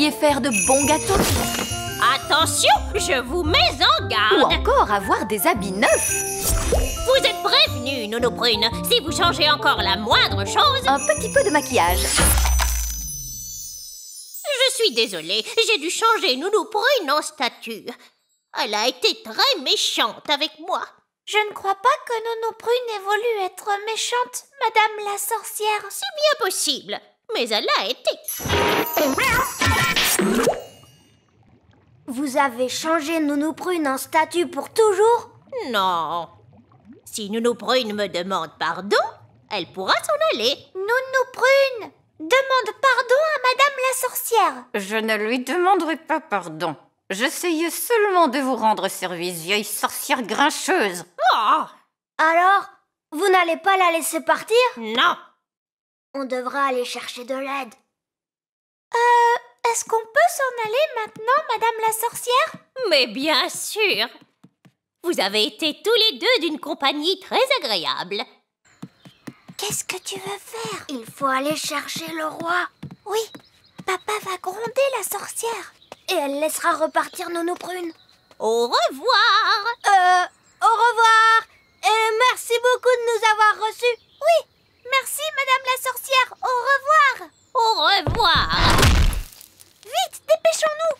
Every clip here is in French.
pourriez faire de bons gâteaux. Attention, je vous mets en garde. Ou encore avoir des habits neufs. Vous êtes prévenus, Nounou Prune. Si vous changez encore la moindre chose... Un petit peu de maquillage. Je suis désolée, j'ai dû changer Nounou Prune en statue. Elle a été très méchante avec moi. Je ne crois pas que Nounou Prune ait voulu être méchante, Madame la sorcière. C'est bien possible, mais elle l'a été. Vous avez changé Nounou Prune en statue pour toujours? Non. Si Nounou Prune me demande pardon, elle pourra s'en aller. Nounou Prune demande pardon à Madame la sorcière. Je ne lui demanderai pas pardon. J'essayais seulement de vous rendre service, vieille sorcière grincheuse. Oh, Alors, vous n'allez pas la laisser partir? non. On devra aller chercher de l'aide. Est-ce qu'on peut s'en aller maintenant, Madame la sorcière? Mais bien sûr. Vous avez été tous les deux d'une compagnie très agréable. Qu'est-ce que tu veux faire? Il faut aller chercher le roi. Oui, papa va gronder la sorcière. Et elle laissera repartir Nounou Prune. Au revoir. Au revoir. Et merci beaucoup de nous avoir reçus. Oui, merci Madame la sorcière. Au revoir. Au revoir. Vite, dépêchons-nous.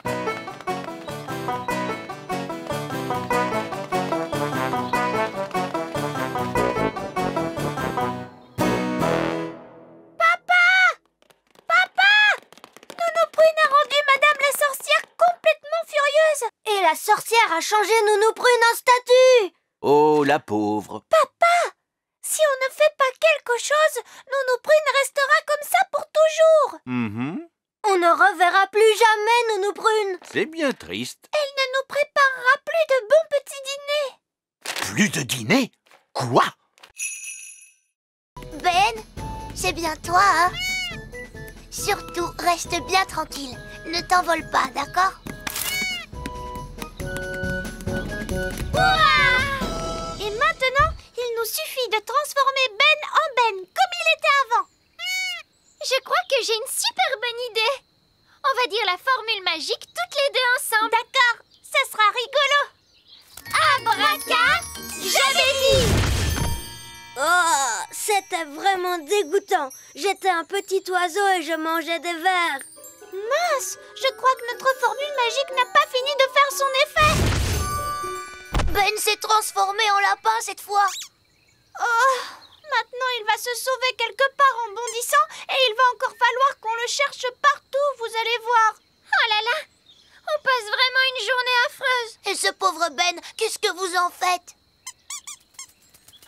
Et la sorcière a changé Nounou Prune en statue. Oh, la pauvre. Papa, si on ne fait pas quelque chose, Nounou Prune restera comme ça pour toujours. On ne reverra plus jamais Nounou Prune. C'est bien triste. Elle ne nous préparera plus de bons petits dîners. Plus de dîner? Quoi? Ben, c'est bien toi, hein? Surtout, reste bien tranquille. Ne t'envole pas, d'accord? Et maintenant, il nous suffit de transformer Ben en Ben, comme il était avant. Je crois que j'ai une super bonne idée. On va dire la formule magique toutes les deux ensemble. D'accord, ça sera rigolo. Abracadabra! Oh, c'était vraiment dégoûtant. J'étais un petit oiseau et je mangeais des vers. Mince, je crois que notre formule magique n'a pas fini de faire son effet. Ben s'est transformé en lapin cette fois. Oh, maintenant il va se sauver quelque part en bondissant et il va encore falloir qu'on le cherche partout, vous allez voir. Oh là là, on passe vraiment une journée affreuse. Et ce pauvre Ben, qu'est-ce que vous en faites?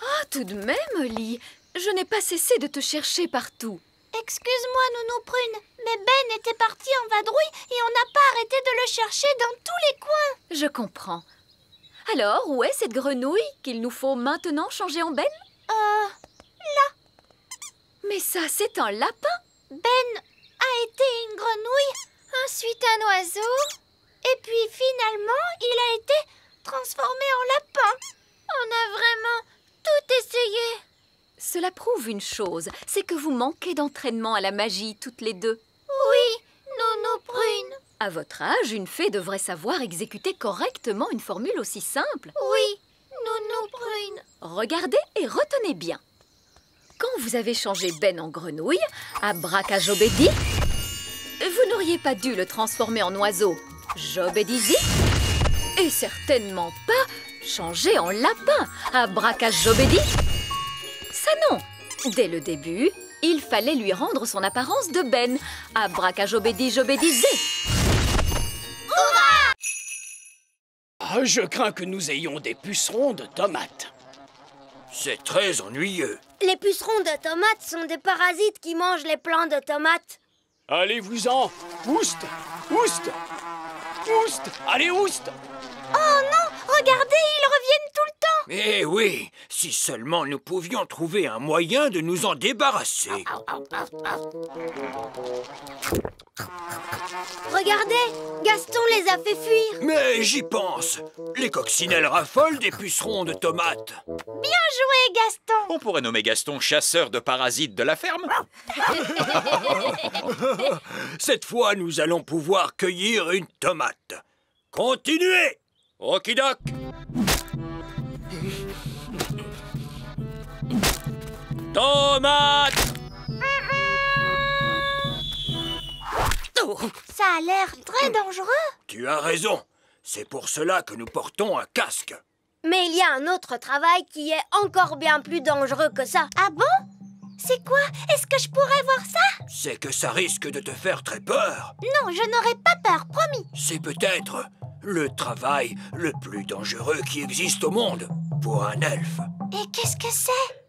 Ah, tout de même, Oli. Je n'ai pas cessé de te chercher partout. Excuse-moi, Nounou Prune, mais Ben était parti en vadrouille et on n'a pas arrêté de le chercher dans tous les coins. Je comprends. Alors, où est cette grenouille qu'il nous faut maintenant changer en Ben? Là. Mais ça, c'est un lapin. Ben a été une grenouille, ensuite un oiseau, et puis finalement, il a été transformé en lapin. On a vraiment tout essayé. Cela prouve une chose, c'est que vous manquez d'entraînement à la magie, toutes les deux. Oui, Nounou Prune. À votre âge, une fée devrait savoir exécuter correctement une formule aussi simple. Oui, Nounou Prune. Regardez et retenez bien. Quand vous avez changé Ben en grenouille, abracajobédi, vous n'auriez pas dû le transformer en oiseau, jobédizi, et certainement pas changer en lapin, abracajobédi. Ça non. Dès le début, il fallait lui rendre son apparence de Ben, abracajobédi jobédizé. Ah, je crains que nous ayons des pucerons de tomates. C'est très ennuyeux. Les pucerons de tomates sont des parasites qui mangent les plants de tomates. Allez-vous-en. Ouste, ouste, ouste. Allez, ouste. Oh non, regardez, ils reviennent tout le temps. Eh oui, si seulement nous pouvions trouver un moyen de nous en débarrasser. Regardez, Gaston les a fait fuir. Mais j'y pense. Les coccinelles raffolent des pucerons de tomates. Bien joué, Gaston. On pourrait nommer Gaston chasseur de parasites de la ferme. Cette fois, nous allons pouvoir cueillir une tomate. Continuez! Okidok! Tomate! Ça a l'air très dangereux. Tu as raison. C'est pour cela que nous portons un casque. Mais il y a un autre travail qui est encore bien plus dangereux que ça. Ah bon? C'est quoi? Est-ce que je pourrais voir ça? C'est que ça risque de te faire très peur. Non, je n'aurai pas peur, promis. C'est peut-être le travail le plus dangereux qui existe au monde pour un elfe. Et qu'est-ce que c'est?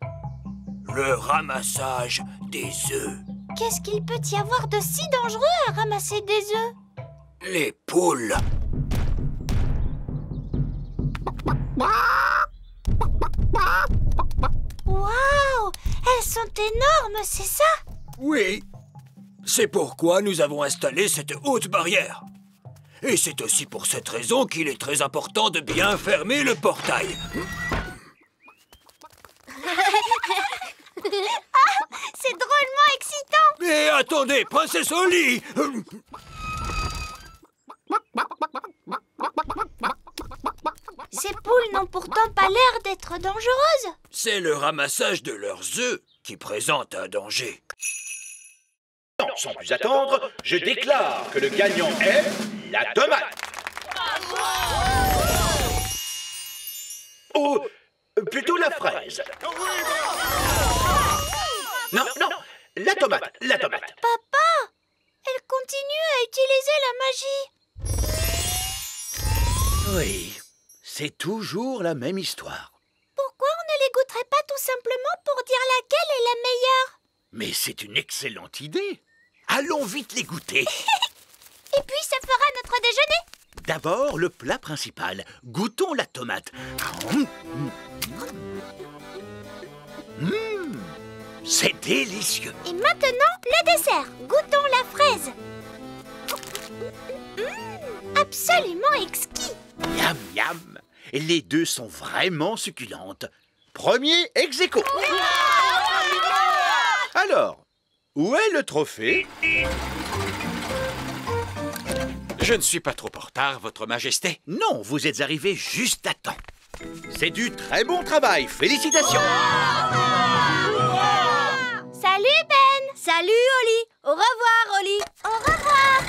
Le ramassage des œufs. Qu'est-ce qu'il peut y avoir de si dangereux à ramasser des œufs? Les poules. Waouh! Elles sont énormes, c'est ça? Oui. C'est pourquoi nous avons installé cette haute barrière. Et c'est aussi pour cette raison qu'il est très important de bien fermer le portail. C'est drôlement excitant! Mais attendez, princesse Holly! Ces poules n'ont pourtant pas l'air d'être dangereuses. C'est le ramassage de leurs œufs qui présente un danger. Sans plus attendre, je déclare que le gagnant est la tomate. Ou plutôt la fraise. Non, non, la tomate. Papa, elle continue à utiliser la magie. Oui, c'est toujours la même histoire. Pourquoi on ne les goûterait pas tout simplement pour dire laquelle est la meilleure? Mais c'est une excellente idée. Allons vite les goûter. Et puis ça fera notre déjeuner. D'abord, le plat principal. Goûtons la tomate. C'est délicieux. Et maintenant, le dessert. Goûtons la fraise. Absolument exquis. Miam, miam. Les deux sont vraiment succulentes. Premier ex aequo. Alors, où est le trophée? Je ne suis pas trop en retard, Votre Majesté. Non, vous êtes arrivé juste à temps. C'est du très bon travail. Félicitations. Salut Ben. Salut Holly. Au revoir Holly. Au revoir.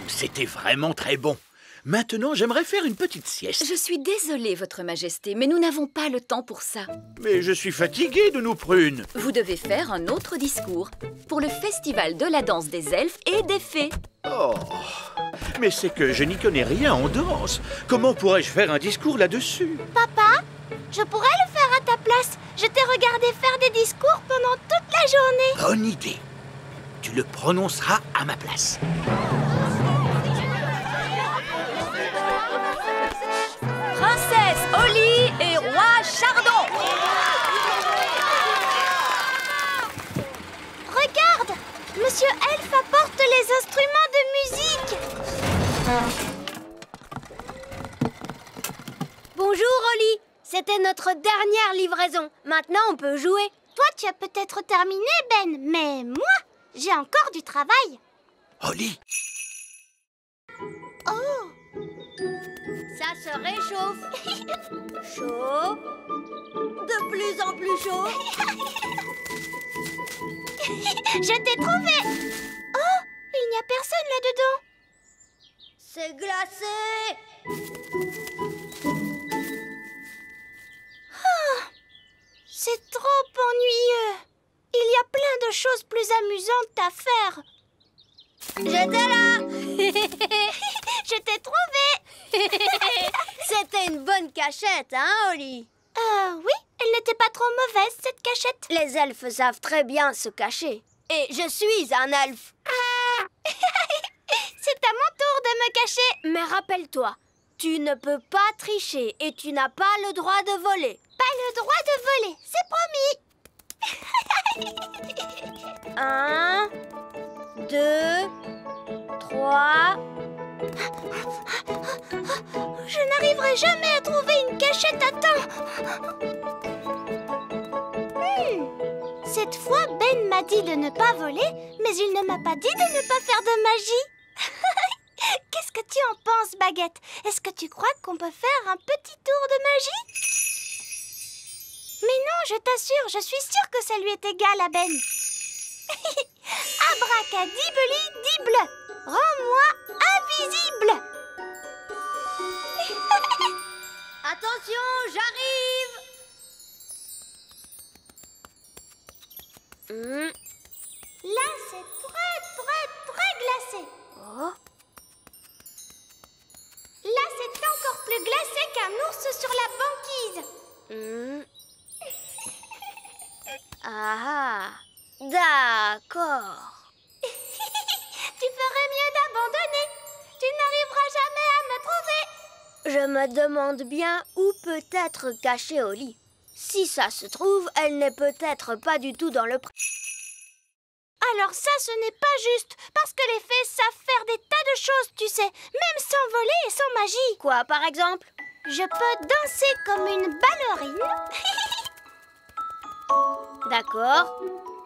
C'était vraiment très bon. Maintenant, j'aimerais faire une petite sieste. Je suis désolée, Votre Majesté, mais nous n'avons pas le temps pour ça. Mais je suis fatigué de nos prunes. Vous devez faire un autre discours pour le festival de la danse des elfes et des fées. Oh, mais c'est que je n'y connais rien en danse. Comment pourrais-je faire un discours là-dessus? Papa, je pourrais le faire à ta place. Je t'ai regardé faire des discours pendant toute la journée. Bonne idée. Tu le prononceras à ma place. Princesse Holly et roi Chardon. Regarde, Monsieur Elfe apporte les instruments de musique. Bonjour Holly, c'était notre dernière livraison. Maintenant on peut jouer. Toi tu as peut-être terminé Ben, mais moi j'ai encore du travail. Holly, Oh, ça se réchauffe. Chaud, de plus en plus chaud. Je t'ai trouvé. Oh, il n'y a personne là-dedans. C'est glacé. Ah, c'est trop ennuyeux. Il y a plein de choses plus amusantes à faire. J'étais là. Je t'ai trouvé. C'était une bonne cachette, hein, Holly? Oui, elle n'était pas trop mauvaise, cette cachette. Les elfes savent très bien se cacher. Et je suis un elfe. C'est à mon tour de me cacher. Mais rappelle-toi, tu ne peux pas tricher et tu n'as pas le droit de voler. Pas le droit de voler, c'est promis. 1, 2, 3. Je n'arriverai jamais à trouver une cachette à temps. Cette fois, Ben m'a dit de ne pas voler, mais il ne m'a pas dit de ne pas faire de magie. Qu'est-ce que tu en penses, Baguette? Est-ce que tu crois qu'on peut faire un petit tour de magie? Mais non, je t'assure, je suis sûre que ça lui est égal à Ben. Abracadibeli-dible, rends-moi invisible. Attention, j'arrive! Là, c'est très glacé. Oh. Là, c'est encore plus glacé qu'un ours sur la banquise. Ah, d'accord. Tu ferais mieux d'abandonner. Tu n'arriveras jamais à me trouver. Je me demande bien où peut être cachée Oli. Si ça se trouve, elle n'est peut-être pas du tout dans le... Alors ça, ce n'est pas juste, parce que les fées savent faire des tas de choses, tu sais, même sans voler et sans magie. Quoi, par exemple? Je peux danser comme une ballerine. D'accord.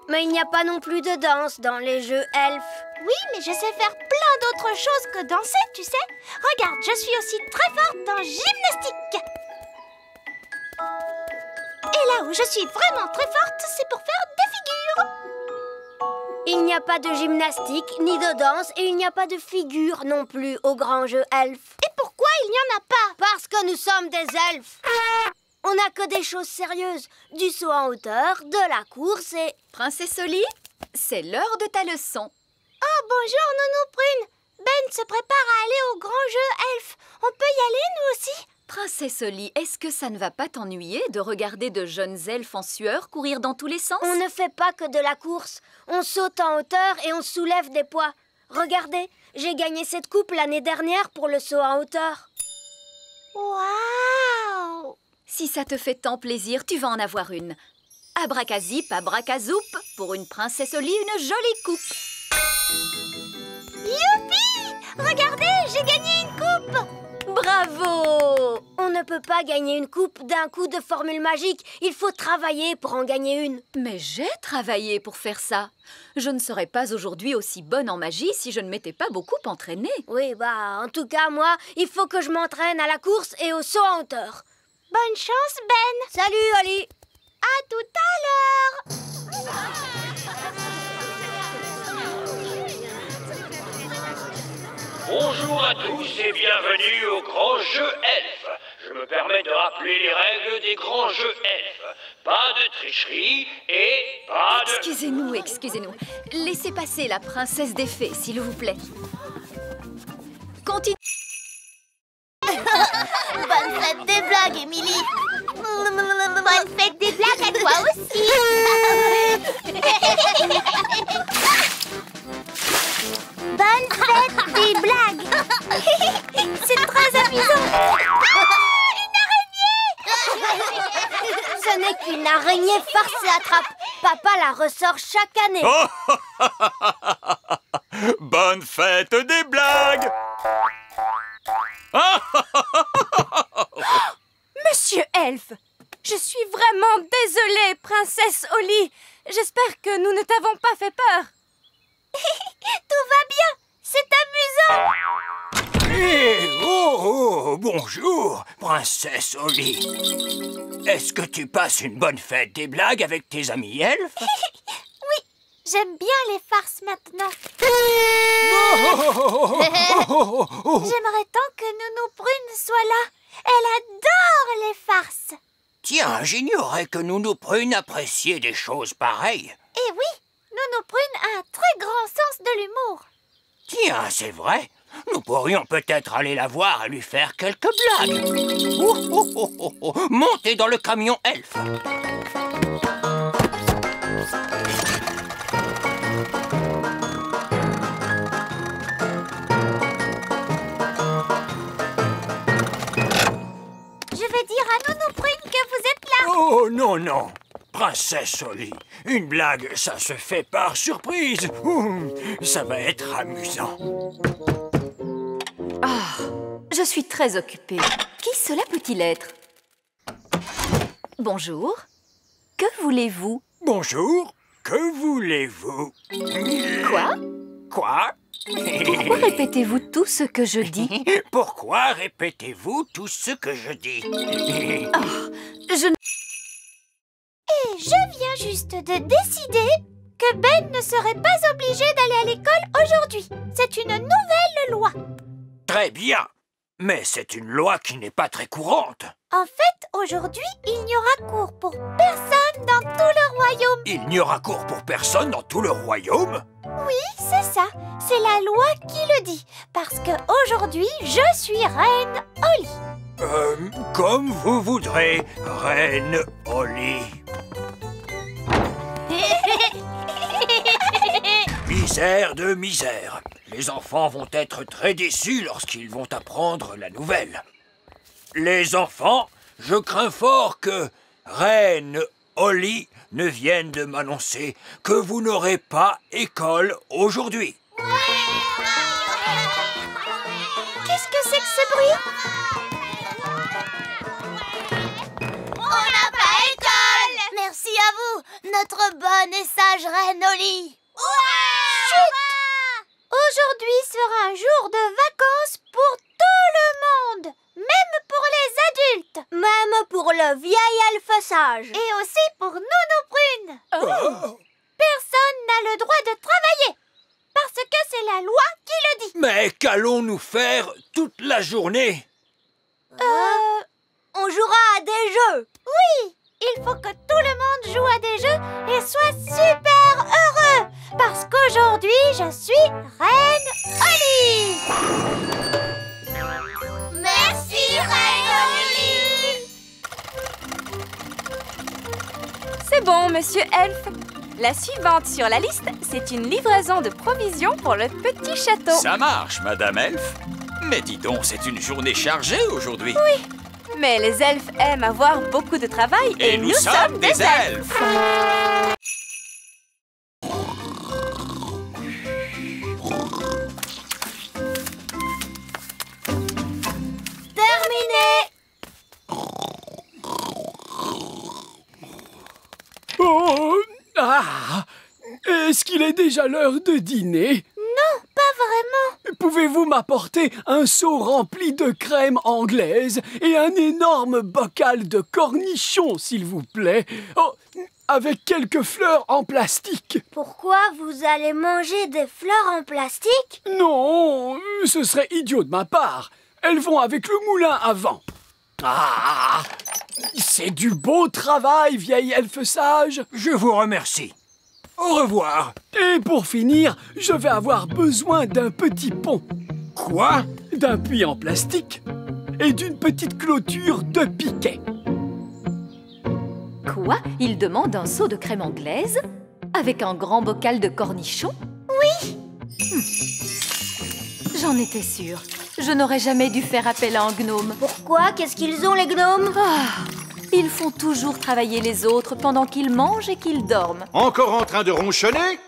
Mais il n'y a pas non plus de danse dans les jeux elfes. Oui, mais je sais faire plein d'autres choses que danser, tu sais. Regarde, je suis aussi très forte en gymnastique. Et là où je suis vraiment très forte, c'est pour faire des figures. Il n'y a pas de gymnastique, ni de danse, et il n'y a pas de figure non plus au grand jeu elfe. Et pourquoi il n'y en a pas? Parce que nous sommes des elfes. On n'a que des choses sérieuses. Du saut en hauteur, de la course et... Princesse Oli, c'est l'heure de ta leçon. Oh, bonjour, Nounou Prune. Ben se prépare à aller au grand jeu elfe. On peut y aller, nous aussi? Princesse Oli, est-ce que ça ne va pas t'ennuyer de regarder de jeunes elfes en sueur courir dans tous les sens? On ne fait pas que de la course. On saute en hauteur et on soulève des poids. Regardez, j'ai gagné cette coupe l'année dernière pour le saut en hauteur. Waouh! Si ça te fait tant plaisir, tu vas en avoir une. Abracazip, abracazoup, pour une princesse Oli, une jolie coupe. Youpi! Regardez, j'ai gagné une coupe! Bravo! On ne peut pas gagner une coupe d'un coup de formule magique. Il faut travailler pour en gagner une. Mais j'ai travaillé pour faire ça. Je ne serais pas aujourd'hui aussi bonne en magie si je ne m'étais pas beaucoup entraînée. Oui, en tout cas, moi, il faut que je m'entraîne à la course et au saut en hauteur. Bonne chance, Ben! Salut, Oli! À tout à l'heure! Bonjour à tous et bienvenue au Grand Jeu Elfe. Je me permets de rappeler les règles des grands jeux elfes. Pas de tricherie et pas de... Excusez-nous, excusez-nous. Laissez passer la princesse des fées, s'il vous plaît. Continue. Bonne fête des blagues, Émilie! Bonne fête des blagues à toi aussi! Bonne fête des blagues! C'est très amusant! Une araignée! Ce n'est qu'une araignée farce et attrape. Papa la ressort chaque année. Bonne fête des blagues! Monsieur Elfe, je suis vraiment désolée, princesse Oli. J'espère que nous ne t'avons pas fait peur. Tout va bien! C'est amusant! Bonjour, princesse Oli. Est-ce que tu passes une bonne fête des blagues avec tes amis elfes? Oui, j'aime bien les farces maintenant. J'aimerais tant que Nounou Prune soit là. Elle adore les farces. Tiens, j'ignorais que Nounou Prune appréciait des choses pareilles. Eh oui, Nounou Prune a un très grand sens de l'humour. Tiens, c'est vrai. Nous pourrions peut-être aller la voir et lui faire quelques blagues. Montez dans le camion elfe. Je vais dire à Nounou Prune que vous êtes là. Oh, non, non. Princesse Oli, une blague, ça se fait par surprise. Ça va être amusant. Ah, je suis très occupée. Qui cela peut-il être? Bonjour. Que voulez-vous? Bonjour, que voulez-vous? Quoi? Quoi? Pourquoi répétez-vous tout ce que je dis? Pourquoi répétez-vous tout ce que je dis? Je ne... Et je viens juste de décider que Ben ne serait pas obligé d'aller à l'école aujourd'hui. C'est une nouvelle loi. Très bien, mais c'est une loi qui n'est pas très courante. En fait, aujourd'hui, il n'y aura cours pour personne dans tout le royaume. Il n'y aura cours pour personne dans tout le royaume? Oui, c'est ça. C'est la loi qui le dit. Parce que aujourd'hui, je suis reine Oli. Comme vous voudrez, reine Oli. Misère de misère. Les enfants vont être très déçus lorsqu'ils vont apprendre la nouvelle. Les enfants, je crains fort que reine Oli ne vienne de m'annoncer que vous n'aurez pas école aujourd'hui. Qu'est-ce que c'est que ce bruit? On n'a pas école! Merci à vous, notre bonne et sage reine Oli. Chut! Aujourd'hui sera un jour de vacances pour tout le monde, même pour les adultes. Même pour le vieil elfe sage. Et aussi pour Nounou Prune. Personne n'a le droit de travailler, parce que c'est la loi qui le dit. Mais qu'allons-nous faire toute la journée? On jouera à des jeux. Oui, il faut que tout le monde joue à des jeux et soit super heureux, parce qu'aujourd'hui, je suis reine Oli. Merci, reine Oli. C'est bon, monsieur Elfe. La suivante sur la liste, c'est une livraison de provisions pour le petit château. Ça marche, Madame Elfe. Mais dis donc, c'est une journée chargée aujourd'hui. Oui, mais les elfes aiment avoir beaucoup de travail et nous sommes des elfes. Est-ce qu'il est déjà l'heure de dîner? Non, pas vraiment. Pouvez-vous m'apporter un seau rempli de crème anglaise et un énorme bocal de cornichons, s'il vous plaît? Oh, avec quelques fleurs en plastique. Pourquoi vous allez manger des fleurs en plastique? Non, ce serait idiot de ma part. Elles vont avec le moulin à vent. Ah, c'est du beau travail, vieil elfe sage. Je vous remercie. Au revoir. Et pour finir, je vais avoir besoin d'un petit pont. Quoi? D'un puits en plastique et d'une petite clôture de piquet. Quoi? Il demande un seau de crème anglaise avec un grand bocal de cornichons? Oui. J'en étais sûre. Je n'aurais jamais dû faire appel à un gnome. Pourquoi? Qu'est-ce qu'ils ont, les gnomes? Ils font toujours travailler les autres pendant qu'ils mangent et qu'ils dorment. Encore en train de ronchonner?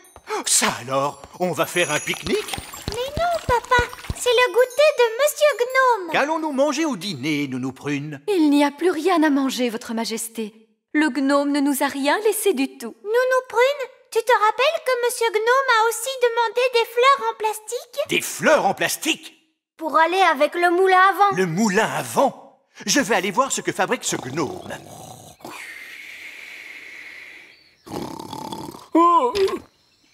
Ça alors, on va faire un pique-nique? Mais non, papa, c'est le goûter de Monsieur Gnome. Qu'allons-nous manger au dîner, Nounou Prune? Il n'y a plus rien à manger, Votre Majesté. Le gnome ne nous a rien laissé du tout. Nounou Prune, tu te rappelles que Monsieur Gnome a aussi demandé des fleurs en plastique? Des fleurs en plastique? Pour aller avec le moulin à vent. Le moulin à vent? Je vais aller voir ce que fabrique ce gnome. Oh.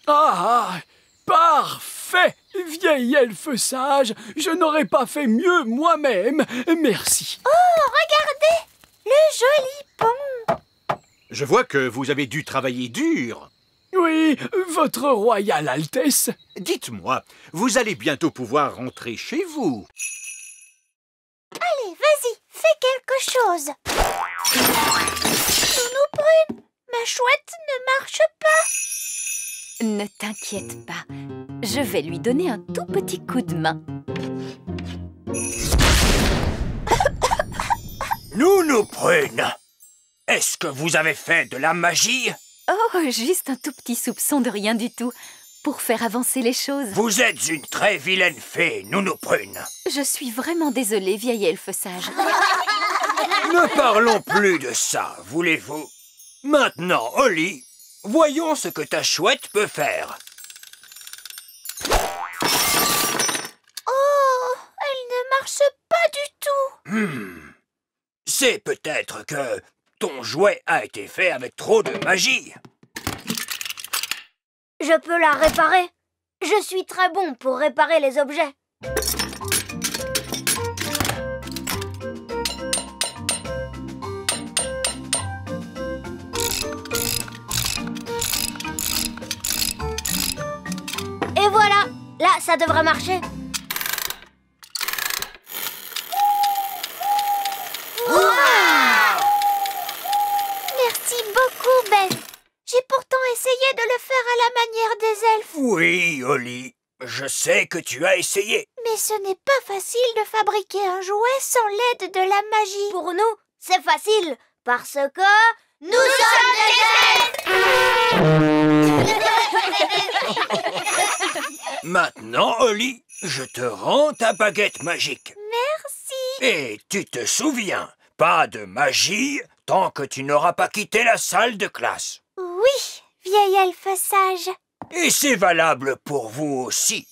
Ah, parfait, vieil elfe sage. Je n'aurais pas fait mieux moi-même. Merci. Oh, regardez, le joli pont. Je vois que vous avez dû travailler dur. Oui, votre royale Altesse. Dites-moi, vous allez bientôt pouvoir rentrer chez vous. Allez, vas-y, fais quelque chose. Nounou Prune, ma chouette ne marche pas. Ne t'inquiète pas. Je vais lui donner un tout petit coup de main. Nounou Prune, Est-ce que vous avez fait de la magie? Oh, juste un tout petit soupçon de rien du tout. Pour faire avancer les choses. Vous êtes une très vilaine fée, Nounou Prune. Je suis vraiment désolée, vieille elfe sage. Ne parlons plus de ça, voulez-vous? Maintenant, Holly, voyons ce que ta chouette peut faire. Oh, elle ne marche pas du tout. C'est peut-être que ton jouet a été fait avec trop de magie. Je peux la réparer. Je suis très bon pour réparer les objets. Et voilà, là, ça devrait marcher. Merci beaucoup, Ben. J'ai pourtant essayé de le faire à la manière des elfes. Oui, Holly, je sais que tu as essayé. Mais ce n'est pas facile de fabriquer un jouet sans l'aide de la magie. Pour nous, c'est facile, parce que nous sommes des elfes. Maintenant, Holly, je te rends ta baguette magique. Merci. Et tu te souviens, pas de magie tant que tu n'auras pas quitté la salle de classe. Oui, vieille elfe sage. Et c'est valable pour vous aussi,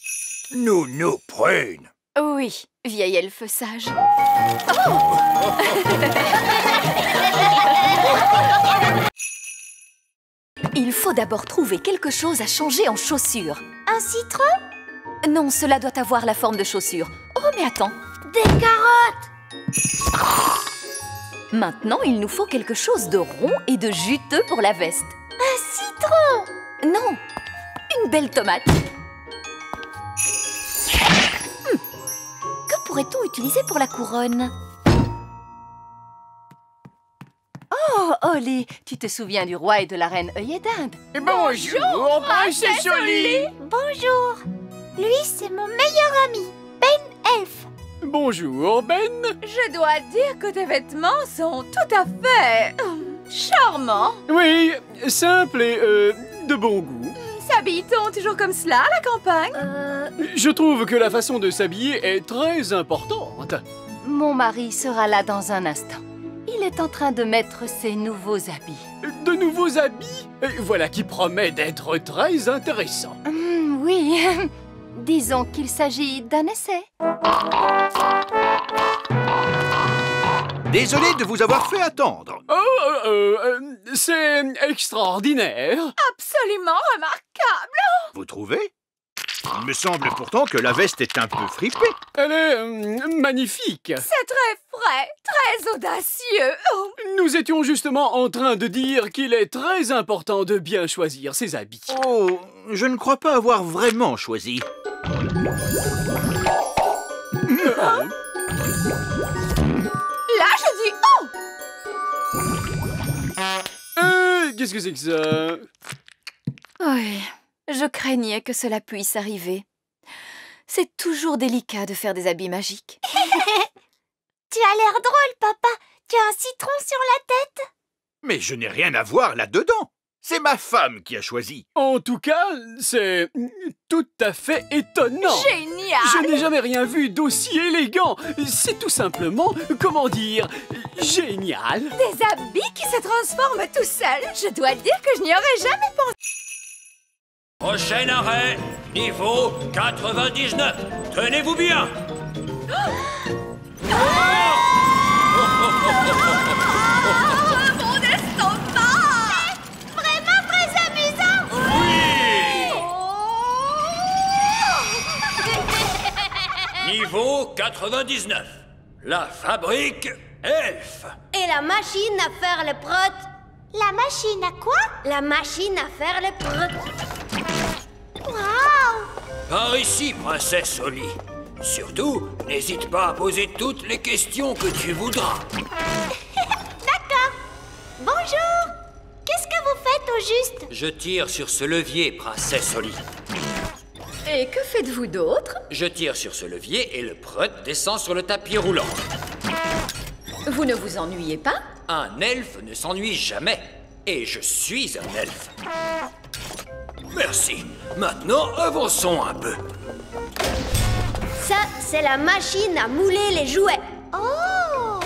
Nounou Prune. Oui, vieille elfe sage. Il faut d'abord trouver quelque chose à changer en chaussures. Un citron? Non, cela doit avoir la forme de chaussures. Oh, mais attends. Des carottes. Maintenant, il nous faut quelque chose de rond et de juteux pour la veste. Un citron? Non, une belle tomate. Que pourrait-on utiliser pour la couronne? Oh, Holly, tu te souviens du roi et de la reine œillet d'Inde? Bonjour, princesse Holly. Bonjour. Lui, c'est mon meilleur ami, Ben Elfe. Bonjour, Ben. Je dois dire que tes vêtements sont tout à fait charmants. Oui, simple et de bon goût. S'habille-t-on toujours comme cela à la campagne? Je trouve que la façon de s'habiller est très importante. Mon mari sera là dans un instant. Il est en train de mettre ses nouveaux habits. De nouveaux habits? Voilà qui promet d'être très intéressant. Oui, disons qu'il s'agit d'un essai. Désolé de vous avoir fait attendre. C'est extraordinaire. Absolument remarquable. Vous trouvez? Il me semble pourtant que la veste est un peu fripée. Elle est magnifique. C'est très frais, très audacieux. Oh. Nous étions justement en train de dire qu'il est très important de bien choisir ses habits. Oh, je ne crois pas avoir vraiment choisi. Là, je dis oh! Qu'est-ce que c'est que ça? Oui, je craignais que cela puisse arriver. C'est toujours délicat de faire des habits magiques. Tu as l'air drôle, papa. Tu as un citron sur la tête. Mais je n'ai rien à voir là-dedans. C'est ma femme qui a choisi. En tout cas, c'est tout à fait étonnant. Génial! Je n'ai jamais rien vu d'aussi élégant. C'est tout simplement, comment dire, génial. Des habits qui se transforment tout seuls. Je dois dire que je n'y aurais jamais pensé. Prochain arrêt, niveau 99. Tenez-vous bien. Mon estomac! Vraiment très amusant. Niveau 99. La fabrique Elfe. Et la machine à faire les protes. La machine à quoi? La machine à faire les protes. Waouh! Par ici, princesse Holly. Surtout, n'hésite pas à poser toutes les questions que tu voudras. D'accord. Bonjour. Qu'est-ce que vous faites au juste? Je tire sur ce levier, princesse Holly. Et que faites-vous d'autre? Je tire sur ce levier et le prut descend sur le tapis roulant. Vous ne vous ennuyez pas? Un elfe ne s'ennuie jamais. Et je suis un elfe. Merci. Maintenant, avançons un peu. Ça, c'est la machine à mouler les jouets. Oh!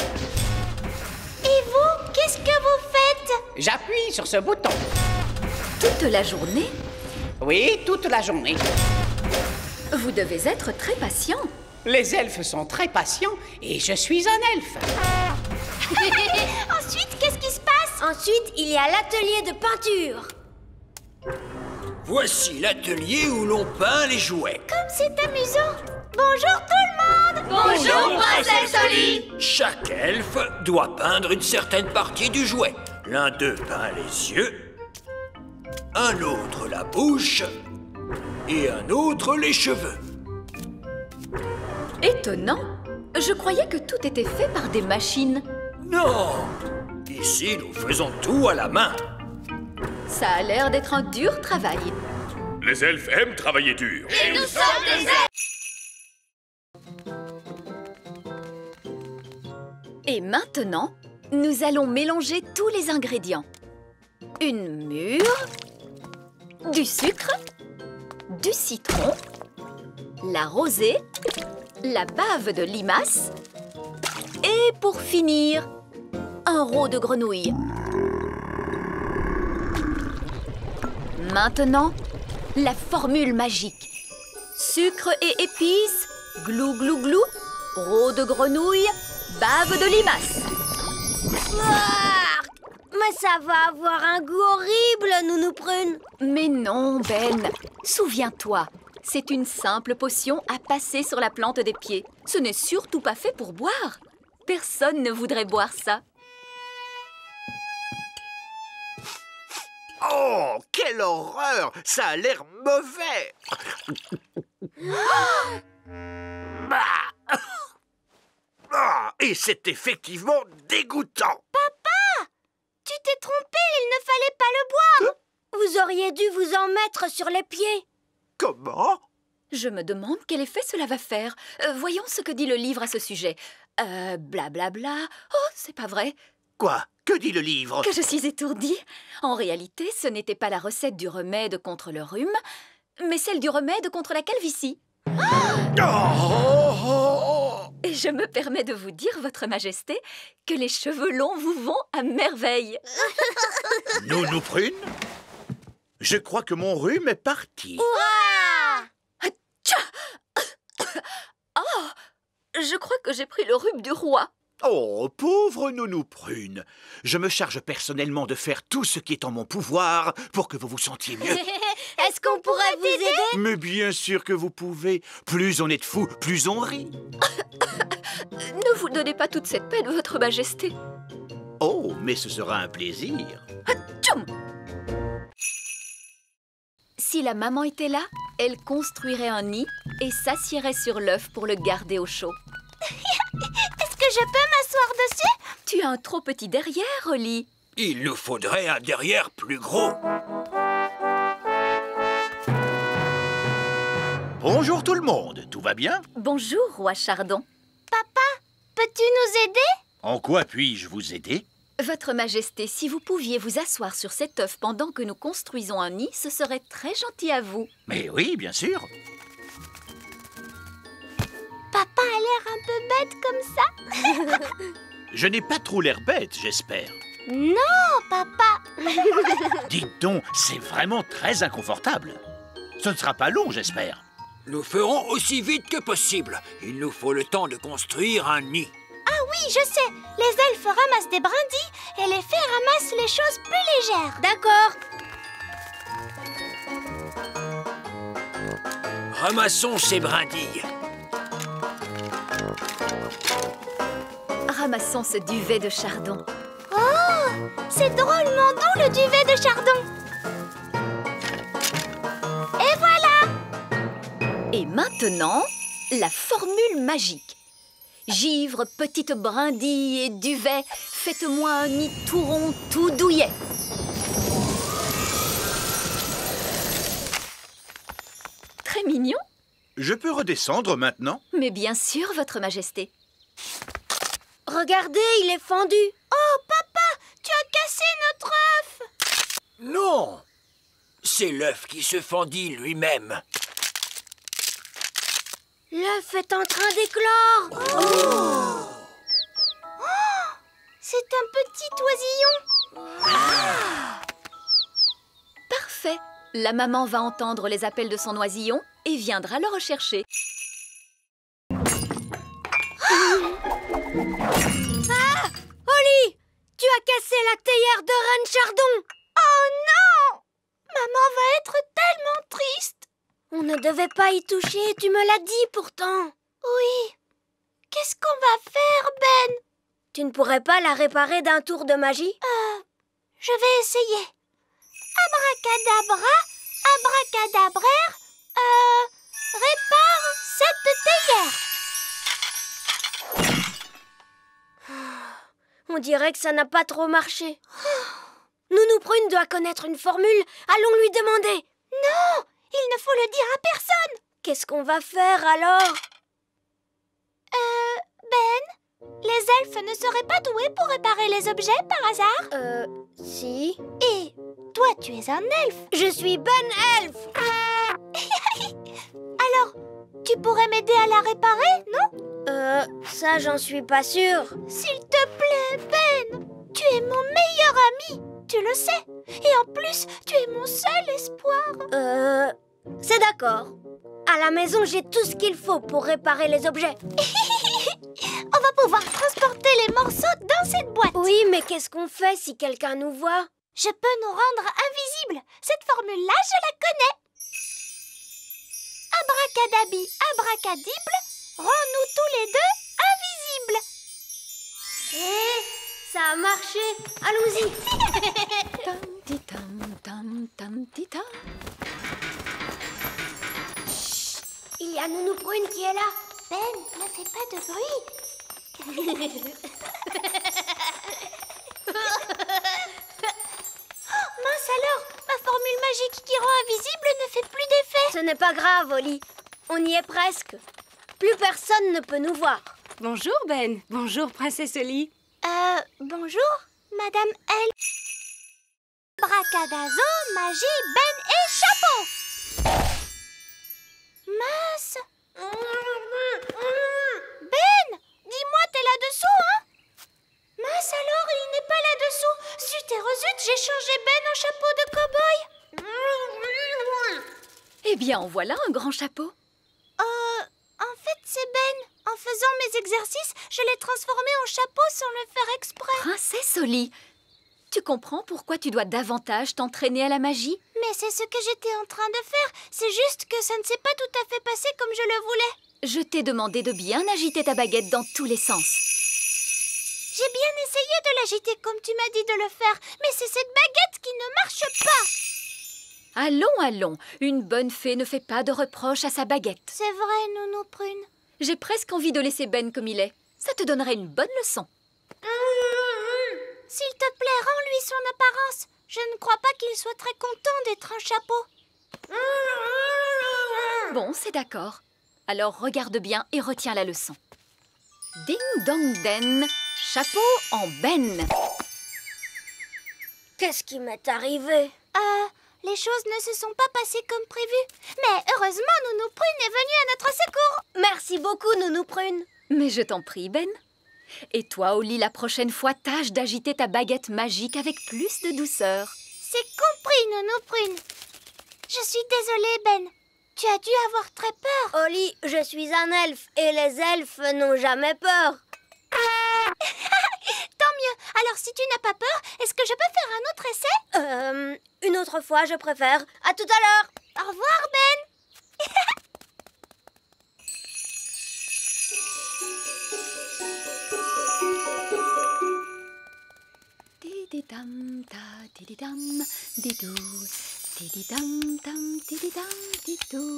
Et vous, qu'est-ce que vous faites? J'appuie sur ce bouton. Toute la journée, Oui, toute la journée. vous devez être très patient. Les elfes sont très patients et je suis un elfe. Ensuite, qu'est-ce qui se passe? Ensuite, il y a l'atelier de peinture. Voici l'atelier où l'on peint les jouets. Comme c'est amusant! Bonjour tout le monde! Bonjour, princesse Oli! Chaque elfe doit peindre une certaine partie du jouet. L'un d'eux peint les yeux, un autre la bouche et un autre les cheveux. Étonnant. Je croyais que tout était fait par des machines. Non! Ici, nous faisons tout à la main. Ça a l'air d'être un dur travail. Les elfes aiment travailler dur. Et nous sommes des elfes! Et maintenant, nous allons mélanger tous les ingrédients. Une mûre, du sucre, du citron, la rosée, la bave de limace et pour finir, un rot de grenouille. Maintenant, la formule magique. Sucre et épices, glou glou glou, rot de grenouille, bave de limace. Ouah, mais ça va avoir un goût horrible, Nounou Prune. Mais non, Ben. Souviens-toi, c'est une simple potion à passer sur la plante des pieds. Ce n'est surtout pas fait pour boire. Personne ne voudrait boire ça. Oh, quelle horreur! Ça a l'air mauvais! Ah, et c'est effectivement dégoûtant! Tu t'es trompé, il ne fallait pas le boire! Vous auriez dû vous en mettre sur les pieds. Comment? Je me demande quel effet cela va faire. Voyons ce que dit le livre à ce sujet. Blablabla. Oh, c'est pas vrai. Quoi? Que dit le livre? Que je suis étourdie. En réalité, ce n'était pas la recette du remède contre le rhume, mais celle du remède contre la calvitie. Et je me permets de vous dire, Votre Majesté, que les cheveux longs vous vont à merveille. Nounou Prune? Je crois que mon rhume est parti. Oh, je crois que j'ai pris le rhume du roi. Oh, pauvre Nounou Prune. Je me charge personnellement de faire tout ce qui est en mon pouvoir pour que vous vous sentiez mieux. Est-ce qu'on pourrait vous aider? Mais bien sûr que vous pouvez. Plus on est de fous, plus on rit. Ne vous donnez pas toute cette peine, Votre Majesté. Oh, mais ce sera un plaisir. Tchoum! Si la maman était là, elle construirait un nid et s'assiérait sur l'œuf pour le garder au chaud. Est-ce que je peux m'asseoir dessus? Tu as un trop petit derrière, Oli. Il nous faudrait un derrière plus gros. Bonjour tout le monde, tout va bien? Bonjour, roi Chardon. Papa, peux-tu nous aider? En quoi puis-je vous aider? Votre Majesté, si vous pouviez vous asseoir sur cet œuf pendant que nous construisons un nid, ce serait très gentil à vous. Mais oui, bien sûr. Papa a l'air un peu bête comme ça. Je n'ai pas trop l'air bête, j'espère. Non, papa. Dites donc, c'est vraiment très inconfortable. Ce ne sera pas long, j'espère. Nous ferons aussi vite que possible. Il nous faut le temps de construire un nid. Ah oui, je sais. Les elfes ramassent des brindilles et les fées ramassent les choses plus légères. D'accord. Ramassons ces brindilles. Ramassons ce duvet de chardon. Oh, c'est drôlement doux le duvet de chardon. Et voilà. Et maintenant, la formule magique. Givre, petite brindille et duvet, faites-moi un nid tout rond, tout douillet. Très mignon. Je peux redescendre maintenant? Mais bien sûr, Votre Majesté. Regardez, il est fendu. Oh, papa, Non! C'est l'œuf qui se fendit lui-même. L'œuf est en train d'éclore. Oh, c'est un petit oisillon. Parfait. La maman va entendre les appels de son oisillon et viendra le rechercher. Ah! Holly, tu as cassé la théière de Reine Chardon. Oh non! Maman va être tellement triste. On ne devait pas y toucher, tu me l'as dit pourtant. Oui. Qu'est-ce qu'on va faire, Ben? Tu ne pourrais pas la réparer d'un tour de magie? Je vais essayer. Abracadabra, abracadabraire, répare cette théière. On dirait que ça n'a pas trop marché. Nounou Prune doit connaître une formule. Allons lui demander. Non, il ne faut le dire à personne. Qu'est-ce qu'on va faire alors? Ben, les elfes ne seraient pas doués pour réparer les objets par hasard? Si. Et toi, tu es un elfe. Je suis Ben Elfe. Alors, tu pourrais m'aider à la réparer, non? Ça, j'en suis pas sûre. S'il te plaît, Ben, tu es mon meilleur ami. Tu le sais. Et en plus, tu es mon seul espoir. C'est d'accord. À la maison, j'ai tout ce qu'il faut pour réparer les objets. On va pouvoir transporter les morceaux dans cette boîte. Oui, mais qu'est-ce qu'on fait si quelqu'un nous voit? Je peux nous rendre invisibles. Cette formule-là, je la connais. Abracadabi, abracadible, rends-nous tous les deux invisibles. Ça a marché. Allons-y. Tam-ti-tam-tam-tam-ti-tam. Il y a Nounou Prune qui est là. Ben, ne fais pas de bruit. Mince alors, ma formule magique qui rend invisible ne fait plus d'effet. Ce n'est pas grave, Holly. On y est presque. Plus personne ne peut nous voir. Bonjour, Ben. Bonjour, Princesse Holly. Bonjour, Madame L. Bracadazo, magie, Ben et chapeau. Mince. Ben, dis-moi, t'es là-dessous, hein? Mince alors, il n'est pas là-dessous. Zut et rezut, j'ai changé Ben en chapeau de cow-boy. Eh bien, en voilà un grand chapeau. En fait, c'est Ben. En faisant mes exercices, je l'ai transformé en chapeau sans le faire exprès. Princesse Holly, tu comprends pourquoi tu dois davantage t'entraîner à la magie? Mais c'est ce que j'étais en train de faire. C'est juste que ça ne s'est pas tout à fait passé comme je le voulais. Je t'ai demandé de bien agiter ta baguette dans tous les sens. J'ai bien essayé de l'agiter comme tu m'as dit de le faire, mais c'est cette baguette qui ne marche pas. Allons, allons. Une bonne fée ne fait pas de reproches à sa baguette. C'est vrai, Nounou Prune. J'ai presque envie de laisser Ben comme il est. Ça te donnerait une bonne leçon. S'il te plaît, rends-lui son apparence. Je ne crois pas qu'il soit très content d'être un chapeau. Bon, c'est d'accord. Alors regarde bien et retiens la leçon. Ding dong den, chapeau en Ben. Qu'est-ce qui m'est arrivé? Les choses ne se sont pas passées comme prévu. Mais heureusement, Nounou Prune est venue à notre secours. Merci beaucoup, Nounou Prune. Mais je t'en prie, Ben. Et toi, Holly, la prochaine fois, tâche d'agiter ta baguette magique avec plus de douceur. C'est compris, Nounou Prune. Je suis désolée, Ben. Tu as dû avoir très peur. Holly, je suis un elfe et les elfes n'ont jamais peur. Tant mieux. Alors, si tu n'as pas peur, est-ce que je peux faire un autre essai? Une autre fois, je préfère. À tout à l'heure. Au revoir, Ben. Dididam ta dididam didou. Dididam tam dididam didou.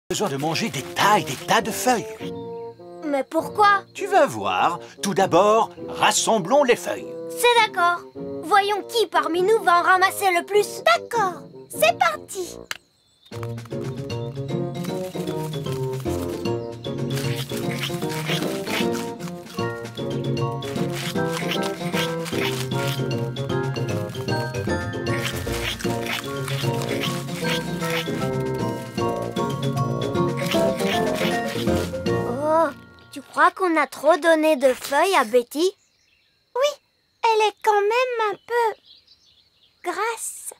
Besoin de manger des tas et des tas de feuilles. Mais pourquoi? Tu vas voir. Tout d'abord, rassemblons les feuilles. C'est d'accord. Voyons qui parmi nous va en ramasser le plus. D'accord. C'est parti. Tu crois qu'on a trop donné de feuilles à Betty? Oui, elle est quand même un peu grasse.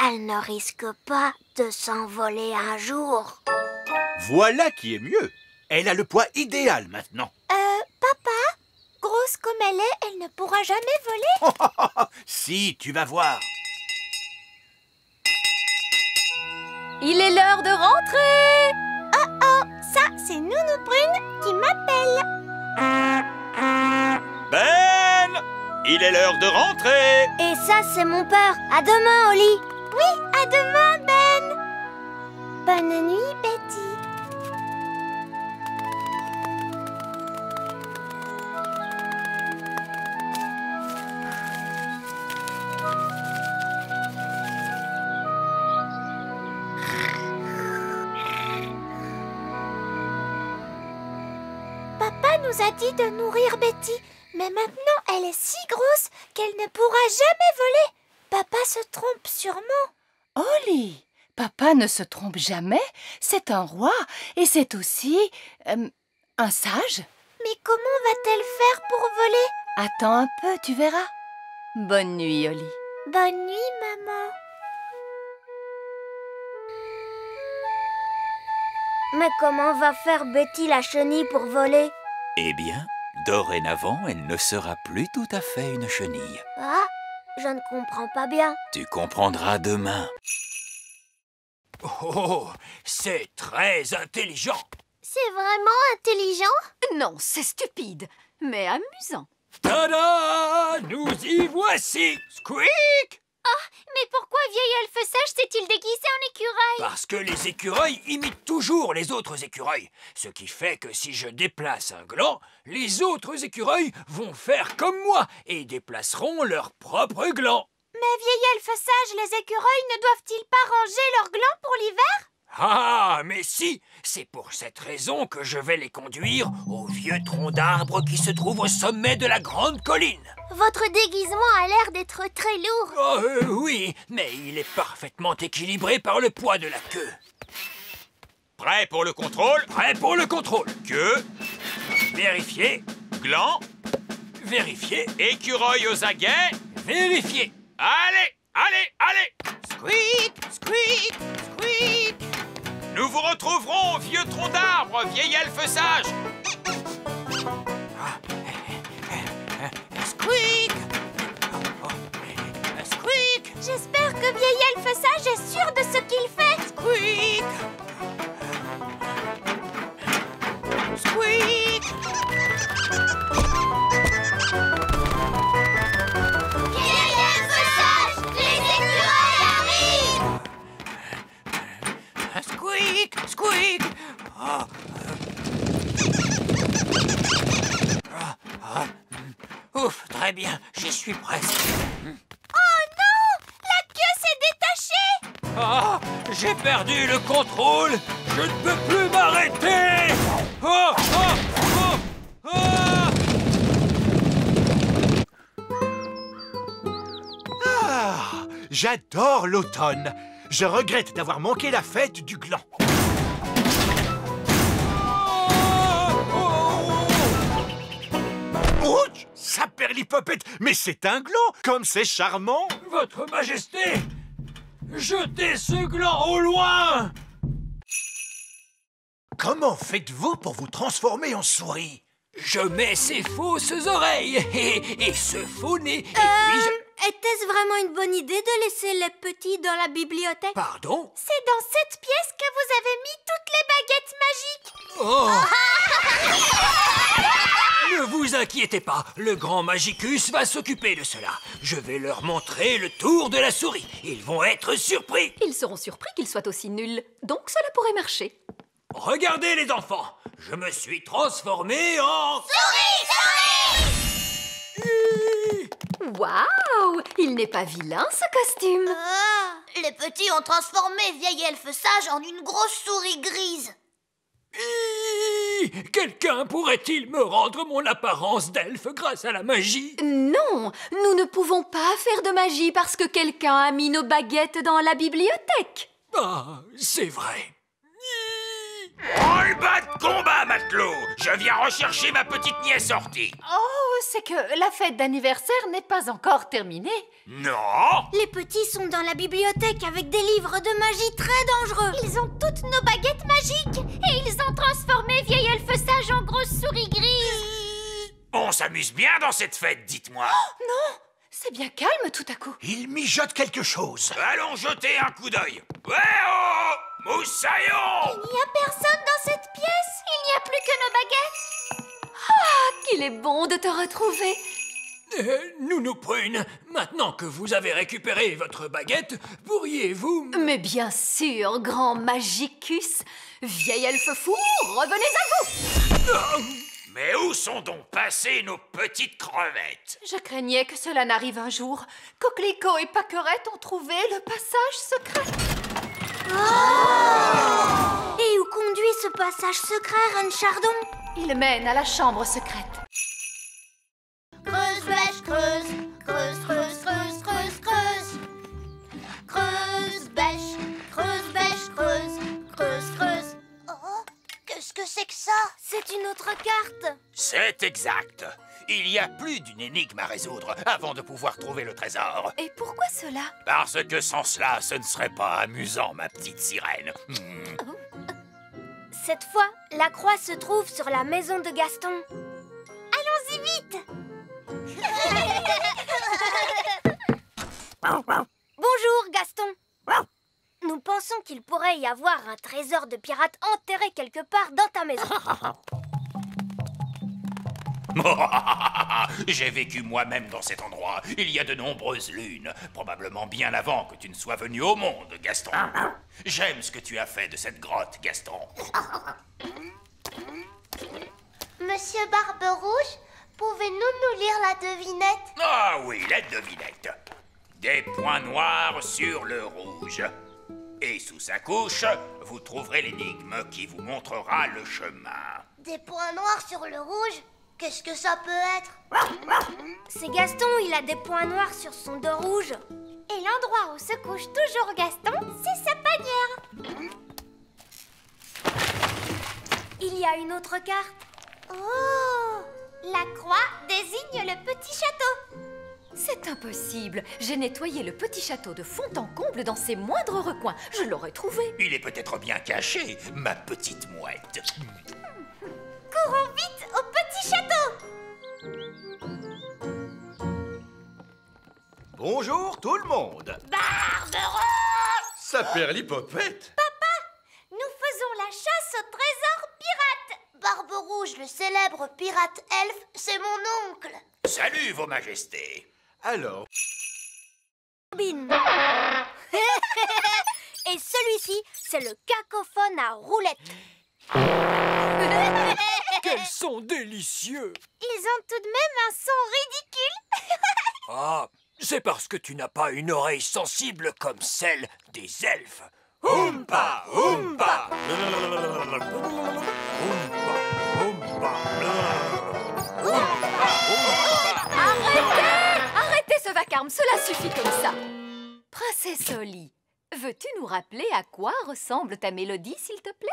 Elle ne risque pas de s'envoler un jour. Voilà qui est mieux. Elle a le poids idéal maintenant. Papa, grosse comme elle est, elle ne pourra jamais voler. Si, tu vas voir. Il est l'heure de rentrer. Oh, ça, c'est Nounou Brune qui m'appelle. Ben! Il est l'heure de rentrer. Et ça, c'est mon père. À demain, Oli. Oui, à demain, Ben. Bonne nuit, Betty. Papa nous a dit de nourrir Betty, mais maintenant elle est si grosse qu'elle ne pourra jamais voler. Papa se trompe sûrement. Oli, papa ne se trompe jamais. C'est un roi et c'est aussi un sage. Mais comment va-t-elle faire pour voler? Attends un peu, tu verras. Bonne nuit, Oli. Bonne nuit, maman. Mais comment va faire Betty la chenille pour voler? Eh bien, dorénavant, elle ne sera plus tout à fait une chenille. Ah, je ne comprends pas bien. Tu comprendras demain. Oh, c'est très intelligent. C'est vraiment intelligent? Non, c'est stupide, mais amusant. Tada! Nous y voici! Squeak! Mais pourquoi vieil elfe sage s'est-il déguisé en écureuil? Parce que les écureuils imitent toujours les autres écureuils. Ce qui fait que si je déplace un gland, les autres écureuils vont faire comme moi et déplaceront leur propre gland. Mais vieil elfe sage, les écureuils ne doivent-ils pas ranger leurs glands pour l'hiver? Ah, mais si! C'est pour cette raison que je vais les conduire au vieux tronc d'arbre qui se trouve au sommet de la grande colline. Votre déguisement a l'air d'être très lourd. Oh, oui, mais il est parfaitement équilibré par le poids de la queue. Prêt pour le contrôle? Prêt pour le contrôle. Queue, Vérifier, gland, vérifier, écureuil aux aguets. vérifier. Allez, allez, allez! Squeak, squeak, squeak. Nous vous retrouverons au vieux tronc d'arbre, vieil elfe sage. Squeak. Squeak, J'espère que vieil elfe sage est sûr de ce qu'il fait. squeak. Squeak. Vieil elfe sage, les écureuils arrivent. Squeak, squeak. Ouf, très bien, j'y suis presque. Oh non! La queue s'est détachée! Ah, j'ai perdu le contrôle. Je ne peux plus m'arrêter. Oh, oh, oh, oh. Ah, j'adore l'automne. Je regrette d'avoir manqué la fête du gland. Ouch, saperlipopette, mais c'est un gland, comme c'est charmant. Votre Majesté, jetez ce gland au loin. Comment faites-vous pour vous transformer en souris? Je mets ces fausses oreilles et ce faux nez, et puis je... Était-ce vraiment une bonne idée de laisser les petits dans la bibliothèque? Pardon? C'est dans cette pièce que vous avez mis toutes les baguettes magiques. Oh! Ne vous inquiétez pas, le grand Magicus va s'occuper de cela. Je vais leur montrer le tour de la souris. Ils vont être surpris. Ils seront surpris qu'ils soient aussi nuls, donc cela pourrait marcher. Regardez les enfants, je me suis transformé en... Waouh! Il n'est pas vilain, ce costume. Les petits ont transformé vieil elfe sage en une grosse souris grise. Quelqu'un pourrait-il me rendre mon apparence d'elfe grâce à la magie? Non, nous ne pouvons pas faire de magie parce que quelqu'un a mis nos baguettes dans la bibliothèque. Ah, c'est vrai. Roll-bas de combat, matelot! Je viens rechercher ma petite nièce Horty. Oh, c'est que la fête d'anniversaire n'est pas encore terminée. Non! Les petits sont dans la bibliothèque avec des livres de magie très dangereux. Ils ont toutes nos baguettes magiques et ils ont transformé vieille elfe sage en grosse souris grise. On s'amuse bien dans cette fête, dites-moi. Non, c'est bien calme tout à coup. Il mijote quelque chose. Allons jeter un coup d'œil. Ouais, oh! Moussaillon! Il n'y a personne dans cette pièce. Il n'y a plus que nos baguettes. Ah, qu'il est bon de te retrouver. Nounou Prune, maintenant que vous avez récupéré votre baguette, pourriez-vous... Mais bien sûr, grand Magicus. Vieil elfe fou, revenez à vous. Mais où sont donc passées nos petites crevettes? Je craignais que cela n'arrive un jour. Coquelicot et Pâquerette ont trouvé le passage secret. Oh! Et où conduit ce passage secret, Reine Chardon? Il mène à la chambre secrète. Creuse, bêche, creuse. Creuse, creuse, creuse, creuse, creuse. Creuse, bêche, creuse, bêche, creuse. Creuse, creuse. Oh, qu'est-ce que c'est que ça? C'est une autre carte. C'est exact. Il y a plus d'une énigme à résoudre avant de pouvoir trouver le trésor. Et pourquoi cela? Parce que sans cela, ce ne serait pas amusant, ma petite sirène. Cette fois, la croix se trouve sur la maison de Gaston. Allons-y vite. Bonjour, Gaston. Nous pensons qu'il pourrait y avoir un trésor de pirate enterré quelque part dans ta maison. J'ai vécu moi-même dans cet endroit. Il y a de nombreuses lunes, probablement bien avant que tu ne sois venu au monde, Gaston. J'aime ce que tu as fait de cette grotte, Gaston. Monsieur Barbe-Rouge, pouvez-nous nous lire la devinette? Ah oui, la devinette. Des points noirs sur le rouge. Et sous sa couche, vous trouverez l'énigme qui vous montrera le chemin. Des points noirs sur le rouge? Qu'est-ce que ça peut être? C'est Gaston, il a des points noirs sur son dos rouge. Et l'endroit où se couche toujours Gaston, c'est sa panière. Il y a une autre carte. Oh! La croix désigne le petit château. C'est impossible. J'ai nettoyé le petit château de fond en comble dans ses moindres recoins. Je l'aurais trouvé. Il est peut-être bien caché, ma petite mouette. Courons vite au petit château. Bonjour tout le monde. Barbe-Rouge! Saperlipopette. Papa, nous faisons la chasse au trésor pirate. Barbe-Rouge, le célèbre pirate elfe, c'est mon oncle. Salut, vos majestés. Alors... Bin. Et celui-ci, c'est le cacophone à roulettes. Quels sont délicieux! Ils ont tout de même un son ridicule. Ah, c'est parce que tu n'as pas une oreille sensible comme celle des elfes. Oompa, oompa. Arrêtez ce vacarme, cela suffit comme ça. Princesse Holly, veux-tu nous rappeler à quoi ressemble ta mélodie, s'il te plaît?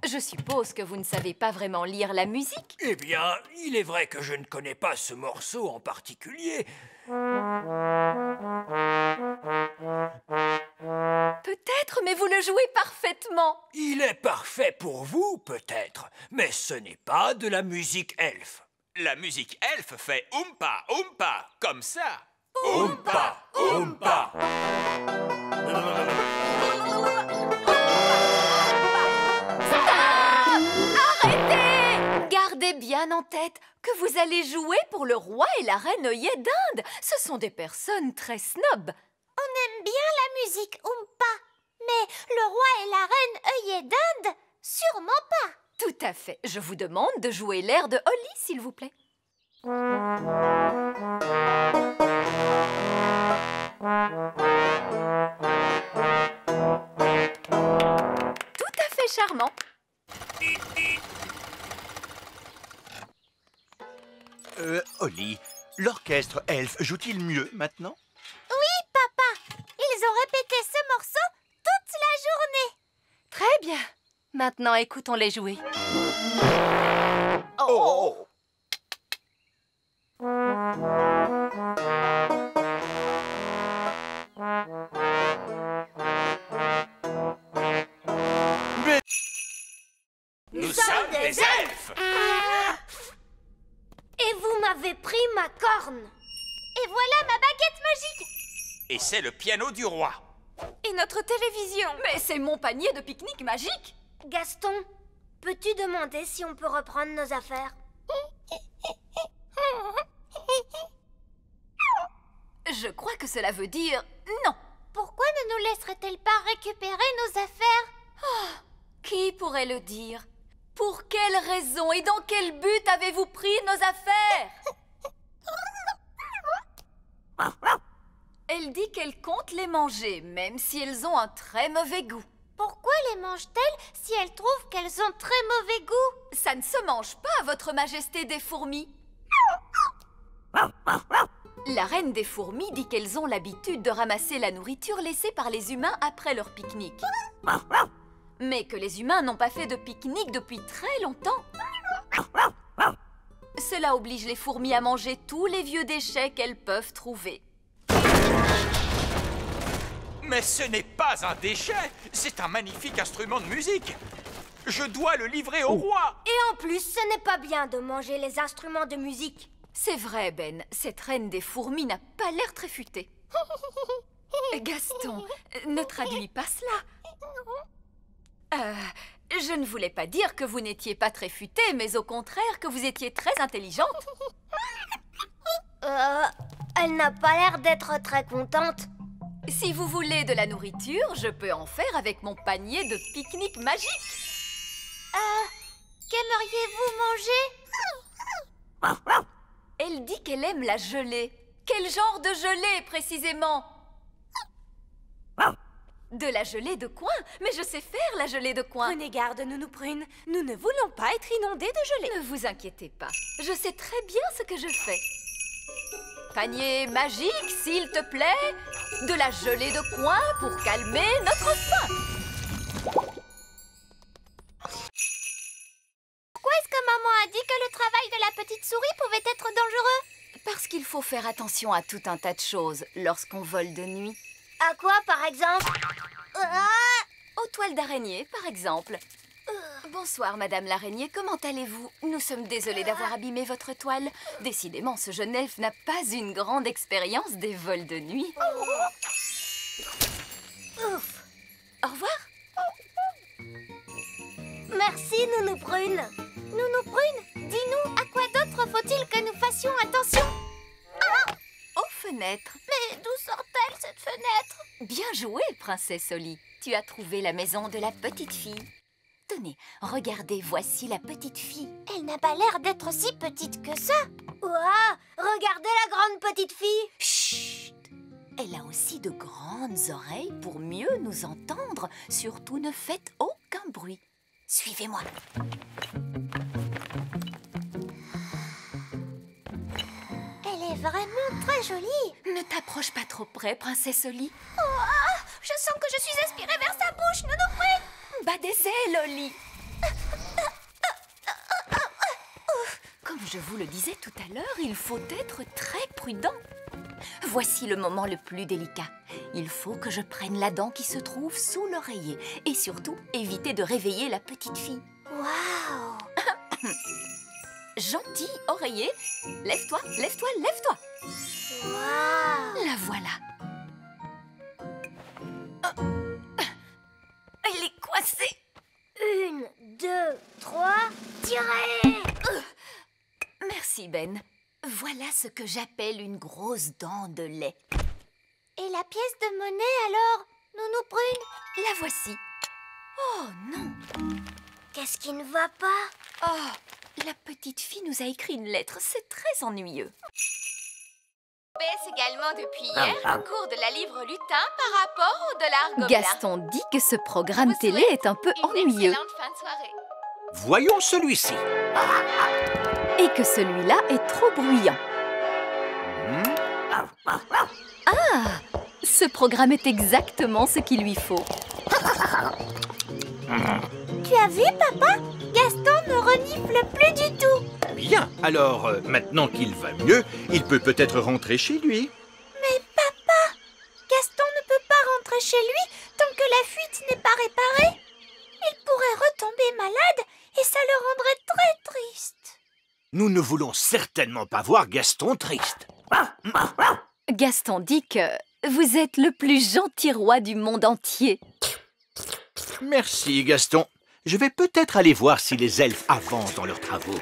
Je suppose que vous ne savez pas vraiment lire la musique. Eh bien, il est vrai que je ne connais pas ce morceau en particulier. Peut-être, mais vous le jouez parfaitement. Il est parfait pour vous, peut-être, mais ce n'est pas de la musique elfe. La musique elfe fait oompa, oompa, comme ça. Oompa, oompa. Arrêtez! Gardez bien en tête que vous allez jouer pour le roi et la reine œillet d'Inde. Ce sont des personnes très snobs. On aime bien la musique oompa, mais le roi et la reine œillet d'Inde, sûrement pas. Tout à fait. Je vous demande de jouer l'air de Holly, s'il vous plaît. Tout à fait charmant. Holly, l'orchestre elfe joue-t-il mieux maintenant? Oui, papa. Ils ont répété Maintenant, écoutons-les jouer. Oh. Nous sommes des elfes! Et vous m'avez pris ma corne. Et voilà ma baguette magique! Et c'est le piano du roi. Et notre télévision. Mais c'est mon panier de pique-nique magique. Gaston, peux-tu demander si on peut reprendre nos affaires? Je crois que cela veut dire non. Pourquoi ne nous laisserait-elle pas récupérer nos affaires? Qui pourrait le dire? Pour quelle raison et dans quel but avez-vous pris nos affaires? Elle dit qu'elle compte les manger, même si elles ont un très mauvais goût. Pourquoi les mange-t-elle si elle trouve qu'elles ont très mauvais goût? Ça ne se mange pas, votre majesté des fourmis. La reine des fourmis dit qu'elles ont l'habitude de ramasser la nourriture laissée par les humains après leur pique-nique. Mais que les humains n'ont pas fait de pique-nique depuis très longtemps. Cela oblige les fourmis à manger tous les vieux déchets qu'elles peuvent trouver. Mais ce n'est pas un déchet, c'est un magnifique instrument de musique. Je dois le livrer au roi. Et en plus, ce n'est pas bien de manger les instruments de musique. C'est vrai, Ben, cette reine des fourmis n'a pas l'air très futée. Gaston, ne traduis pas cela. Je ne voulais pas dire que vous n'étiez pas très futée, mais au contraire que vous étiez très intelligente. Elle n'a pas l'air d'être très contente. Si vous voulez de la nourriture, je peux en faire avec mon panier de pique-nique magique. Qu'aimeriez-vous manger? Elle dit qu'elle aime la gelée. Quel genre de gelée, précisément? De la gelée de coin? Mais je sais faire la gelée de coin. Prenez garde, Nounou Prune. Nous ne voulons pas être inondés de gelée. Ne vous inquiétez pas. Je sais très bien ce que je fais. Panier magique, s'il te plaît. De la gelée de coin pour calmer notre faim. Pourquoi est-ce que maman a dit que le travail de la petite souris pouvait être dangereux? Parce qu'il faut faire attention à tout un tas de choses lorsqu'on vole de nuit. À quoi, par exemple? Aux toiles d'araignée, par exemple. Bonsoir, Madame l'araignée, comment allez-vous? Nous sommes désolés d'avoir abîmé votre toile. Décidément, ce jeune elfe n'a pas une grande expérience des vols de nuit. Ouf. Au revoir. Merci, Nounou Prune. Nounou Prune, dis-nous, à quoi d'autre faut-il que nous fassions attention? Aux fenêtres. Mais d'où sort-elle, cette fenêtre? Bien joué, princesse Oli. Tu as trouvé la maison de la petite fille. Tenez, regardez, voici la petite fille. Elle n'a pas l'air d'être si petite que ça. Ouah, regardez la grande petite fille. Chut! Elle a aussi de grandes oreilles pour mieux nous entendre. Surtout, ne faites aucun bruit. Suivez-moi. Elle est vraiment très jolie. Ne t'approche pas trop près, princesse Oli. Je sens que je suis aspirée vers sa bouche, Nounou Prune. Bas des ailes, Oli. Comme je vous le disais tout à l'heure, il faut être très prudent. Voici le moment le plus délicat. Il faut que je prenne la dent qui se trouve sous l'oreiller. Et surtout, éviter de réveiller la petite fille. Waouh! Gentil oreiller, lève-toi, lève-toi, lève-toi. Waouh! La voilà. Elle est coincée. 1, 2, 3, tirez! Merci, Ben. Voilà ce que j'appelle une grosse dent de lait. Et la pièce de monnaie, alors, Nounou Prune? La voici. Oh non! Qu'est-ce qui ne va pas? Oh, la petite fille nous a écrit une lettre. C'est très ennuyeux. Baisse également depuis hier le cours de la livre lutin par rapport au dollar gobelin. Gaston dit que ce programme télé est un peu ennuyeux. Excellente fin de soirée. Voyons celui-ci. Et que celui-là est trop bruyant. Ah! Ce programme est exactement ce qu'il lui faut. Tu as vu, papa? Gaston ne renifle plus du tout. Bien, alors, maintenant qu'il va mieux, il peut peut-être rentrer chez lui. Mais papa, Gaston ne peut pas rentrer chez lui tant que la fuite n'est pas réparée. Il pourrait retomber malade et ça le rendrait très triste. Nous ne voulons certainement pas voir Gaston triste. Gaston dit que vous êtes le plus gentil roi du monde entier. Merci, Gaston. Je vais peut-être aller voir si les elfes avancent dans leurs travaux.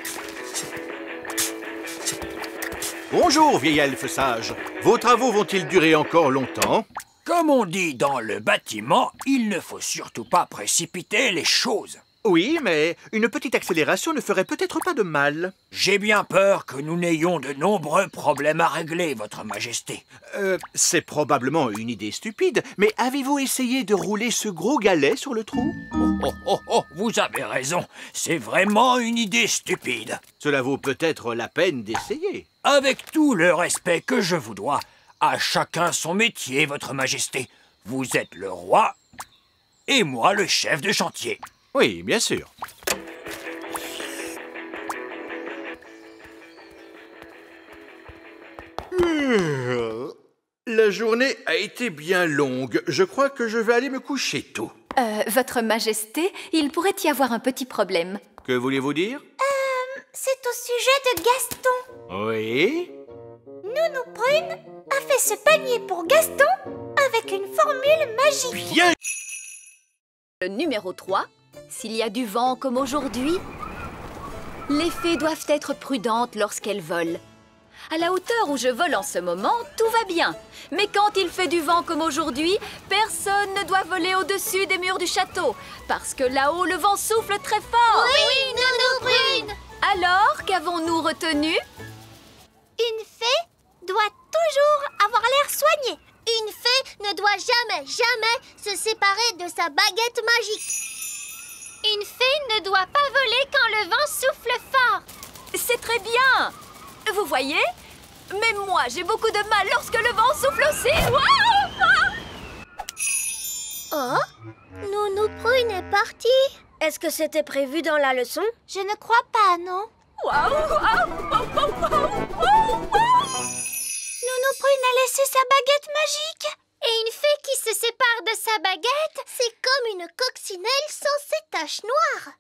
Bonjour, vieil elfe sage. Vos travaux vont-ils durer encore longtemps? Comme on dit dans le bâtiment, il ne faut surtout pas précipiter les choses. Oui, mais une petite accélération ne ferait peut-être pas de mal. J'ai bien peur que nous n'ayons de nombreux problèmes à régler, Votre Majesté. C'est probablement une idée stupide, mais avez-vous essayé de rouler ce gros galet sur le trou? Oh, vous avez raison. C'est vraiment une idée stupide. Cela vaut peut-être la peine d'essayer. Avec tout le respect que je vous dois, à chacun son métier, Votre Majesté. Vous êtes le roi et moi le chef de chantier. Oui, bien sûr. La journée a été bien longue. Je crois que je vais aller me coucher tôt. Votre Majesté, il pourrait y avoir un petit problème. Que voulez-vous dire? C'est au sujet de Gaston. Oui? Nounou Prune a fait ce panier pour Gaston avec une formule magique. Bien! Le numéro 3, s'il y a du vent comme aujourd'hui, les fées doivent être prudentes lorsqu'elles volent. À la hauteur où je vole en ce moment, tout va bien. Mais quand il fait du vent comme aujourd'hui, personne ne doit voler au-dessus des murs du château. Parce que là-haut, le vent souffle très fort. Oui, Nounou Prune! Alors, qu'avons-nous retenu? Une fée doit toujours avoir l'air soigné. Une fée ne doit jamais se séparer de sa baguette magique. Une fée ne doit pas voler quand le vent souffle fort. C'est très bien! Vous voyez? Même moi, j'ai beaucoup de mal lorsque le vent souffle aussi. Oh, Nounou Prune est partie. Est-ce que c'était prévu dans la leçon? Je ne crois pas, non. Nounou Prune a laissé sa baguette magique. Et une fée qui se sépare de sa baguette, c'est comme une coccinelle sans ses taches noires.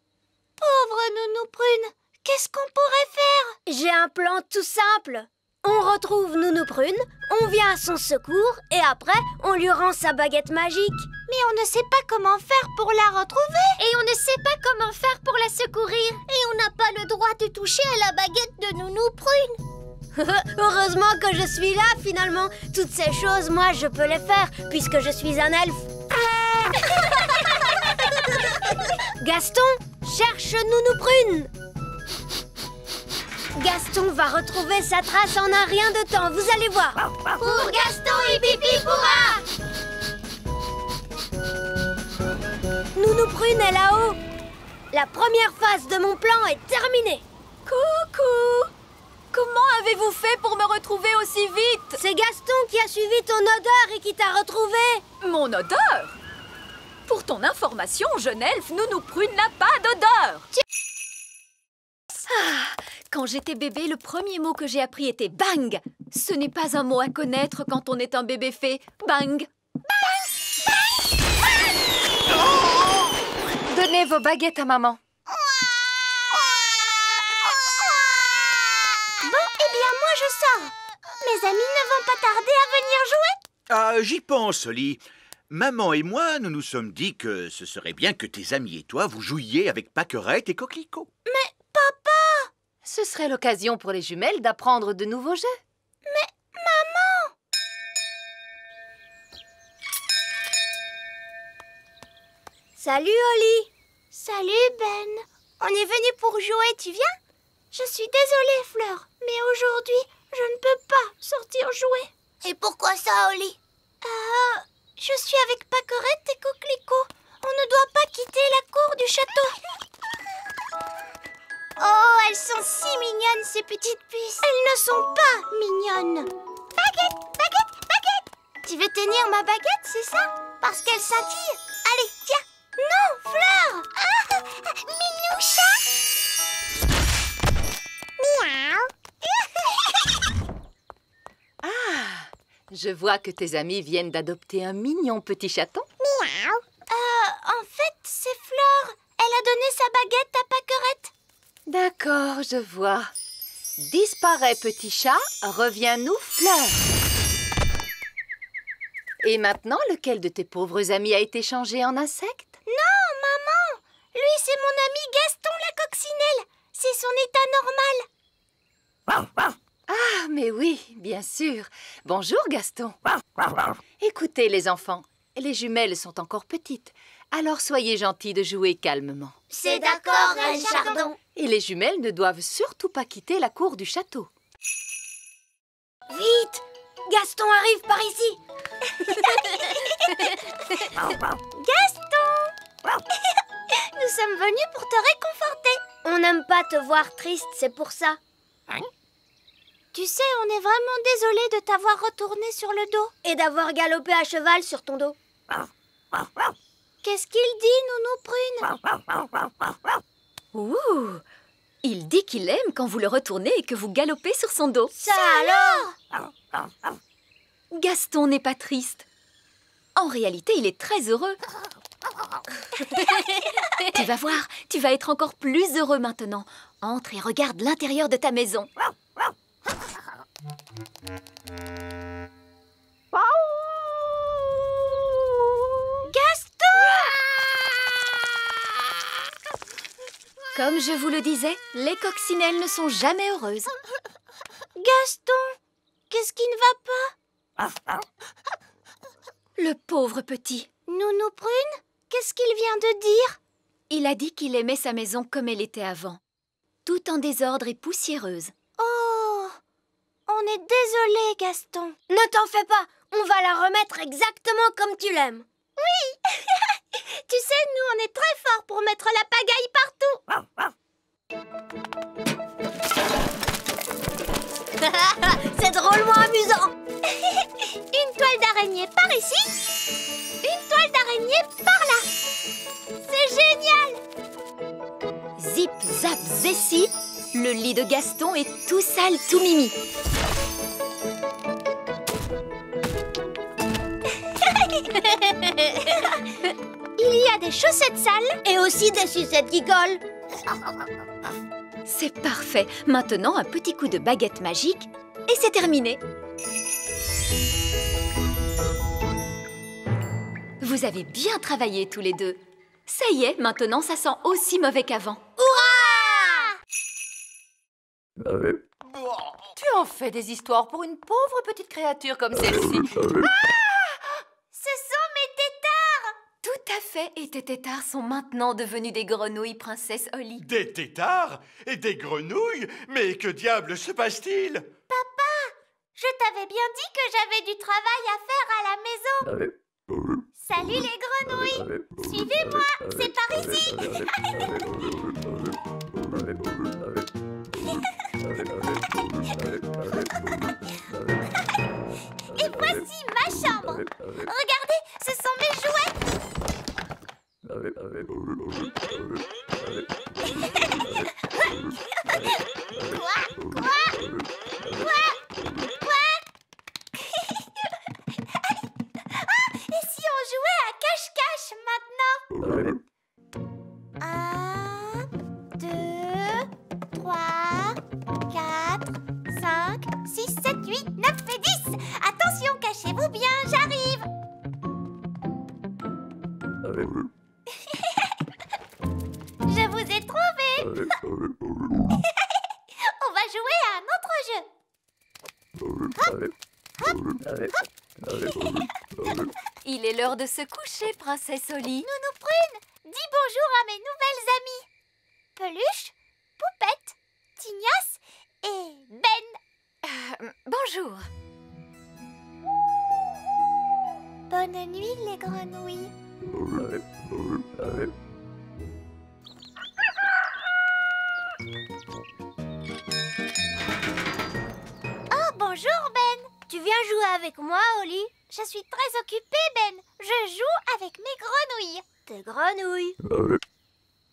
Pauvre Nounou Prune, qu'est-ce qu'on pourrait faire? J'ai un plan tout simple. On retrouve Nounou Prune, on vient à son secours et après, on lui rend sa baguette magique. Mais on ne sait pas comment faire pour la retrouver. Et on ne sait pas comment faire pour la secourir. Et on n'a pas le droit de toucher à la baguette de Nounou Prune. Heureusement que je suis là, finalement. Toutes ces choses, moi, je peux les faire, puisque je suis un elfe. Gaston, cherche Nounou Prune. Gaston va retrouver sa trace en un rien de temps, vous allez voir. Pour Gaston et Pipi pourra. Nounou Prune est là-haut. La première phase de mon plan est terminée. Coucou! Comment avez-vous fait pour me retrouver aussi vite? C'est Gaston qui a suivi ton odeur et qui t'a retrouvé. Mon odeur? Pour ton information, jeune elfe, Nounou Prune n'a pas d'odeur. Quand j'étais bébé, le premier mot que j'ai appris était bang. Ce n'est pas un mot à connaître quand on est un bébé fée. Bang. Donnez vos baguettes à maman. Bon, eh bien, moi je sors. Mes amis ne vont pas tarder à venir jouer. Ah, j'y pense, Oli. Maman et moi, nous nous sommes dit que ce serait bien que tes amis et toi vous jouiez avec Pâquerette et Coquelicot. Mais papa! Ce serait l'occasion pour les jumelles d'apprendre de nouveaux jeux. Mais maman! Salut, Oli. Salut, Ben. On est venu pour jouer, tu viens? Je suis désolée, Fleur, mais aujourd'hui, je ne peux pas sortir jouer. Et pourquoi ça, Oli? Je suis avec Pâquerette et Coquelicot. On ne doit pas quitter la cour du château. Oh, elles sont si mignonnes, ces petites puces. Elles ne sont pas mignonnes. Baguette. Tu veux tenir ma baguette, c'est ça? Parce qu'elle scintille. Allez, tiens. Non, Fleur. Minoucha. Miaou. Je vois que tes amis viennent d'adopter un mignon petit chaton. Miaou. En fait, c'est Fleur. Elle a donné sa baguette à Paquerette. D'accord, je vois. Disparais, petit chat, reviens-nous, Fleur. Et maintenant, lequel de tes pauvres amis a été changé en insecte? Non, maman. Lui, c'est mon ami Gaston la coccinelle. C'est son état normal. Ah, mais oui, bien sûr. Bonjour, Gaston. Écoutez, les enfants, les jumelles sont encore petites. Alors soyez gentils de jouer calmement. C'est d'accord, Reine Chardon. Et les jumelles ne doivent surtout pas quitter la cour du château. Vite! Gaston arrive par ici. Gaston. Nous sommes venus pour te réconforter. On n'aime pas te voir triste, c'est pour ça. Tu sais, on est vraiment désolé de t'avoir retourné sur le dos. Et d'avoir galopé à cheval sur ton dos. Qu'est-ce qu'il dit, Nounou Prune? Ouh! Il dit qu'il aime quand vous le retournez et que vous galopez sur son dos. Ça alors? Gaston n'est pas triste. En réalité, il est très heureux. Tu vas voir, tu vas être encore plus heureux maintenant. Entre et regarde l'intérieur de ta maison. Comme je vous le disais, les coccinelles ne sont jamais heureuses. Gaston, qu'est-ce qui ne va pas? Le pauvre petit. Nounou Prune, qu'est-ce qu'il vient de dire? Il a dit qu'il aimait sa maison comme elle était avant. Tout en désordre et poussiéreuse. Oh, on est désolé, Gaston. Ne t'en fais pas, on va la remettre exactement comme tu l'aimes. Oui. Tu sais, nous, on est très forts pour mettre la pagaille partout. C'est drôlement amusant. Une toile d'araignée par ici, une toile d'araignée par là. C'est génial. Zip, zap, zessi, le lit de Gaston est tout sale, tout mimi. Il y a des chaussettes sales et aussi des sucettes qui collent. C'est parfait. Maintenant, un petit coup de baguette magique et c'est terminé. Vous avez bien travaillé tous les deux. Ça y est, maintenant ça sent aussi mauvais qu'avant. Hurrah! Tu en fais des histoires pour une pauvre petite créature comme celle-ci. Ce sont mes tétards! Tout à fait, et tes tétards sont maintenant devenus des grenouilles, princesse Holly. Des tétards et des grenouilles? Mais que diable se passe-t-il? Papa, je t'avais bien dit que j'avais du travail à faire à la maison. Salut les grenouilles! Suivez-moi, c'est par ici! Et voici ma chambre! Regardez, ce sont mes jouets! Quoi? Et si on jouait à cache-cache maintenant? 1, 2, 3, 4, 5, 6, 7, 8, 9 et 10. Attention, cachez-vous bien, j'arrive. Je vous ai trouvé. On va jouer à un autre jeu. Il est l'heure de se coucher, princesse Holly. Nounou Prune, dis bonjour à mes nouvelles amies. Peluche, Poupette, Tignasse et Ben. Bonjour. Bonne nuit, les grenouilles. Oh, bonjour, Ben. Tu viens jouer avec moi, Holly? Je suis très occupée, Ben. Je joue avec mes grenouilles. Tes grenouilles?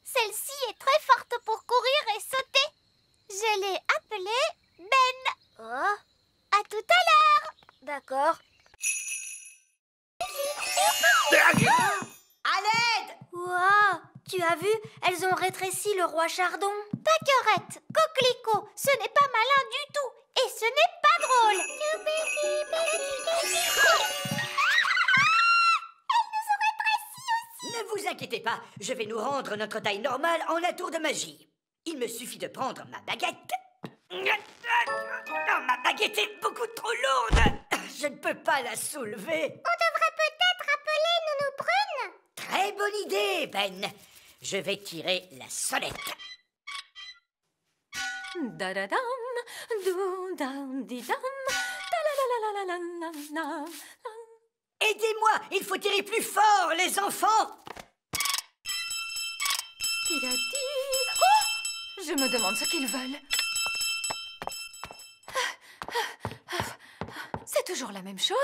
C'est Celle-ci est très forte pour courir et sauter. Je l'ai appelée Ben. Oh, À tout à l'heure. d'accord. À l'aide! Wow, tu as vu? Elles ont rétréci le roi Chardon. Pâquerette, coquelicot, ce n'est pas malin du tout. Et ce n'est pas drôle. Ne vous inquiétez pas, je vais nous rendre notre taille normale en un tour de magie. Il me suffit de prendre ma baguette. Oh, ma baguette est beaucoup trop lourde. Je ne peux pas la soulever. On devrait peut-être appeler Nounou Prune. Très bonne idée, Ben. Je vais tirer la sonnette. Da-da-dam, dou-dam-di-dam, ta-la-la-la-la-la-la-la. Aidez-moi, il faut tirer plus fort, les enfants. Ti-da-di. Oh! Je me demande ce qu'ils veulent. C'est toujours la même chose.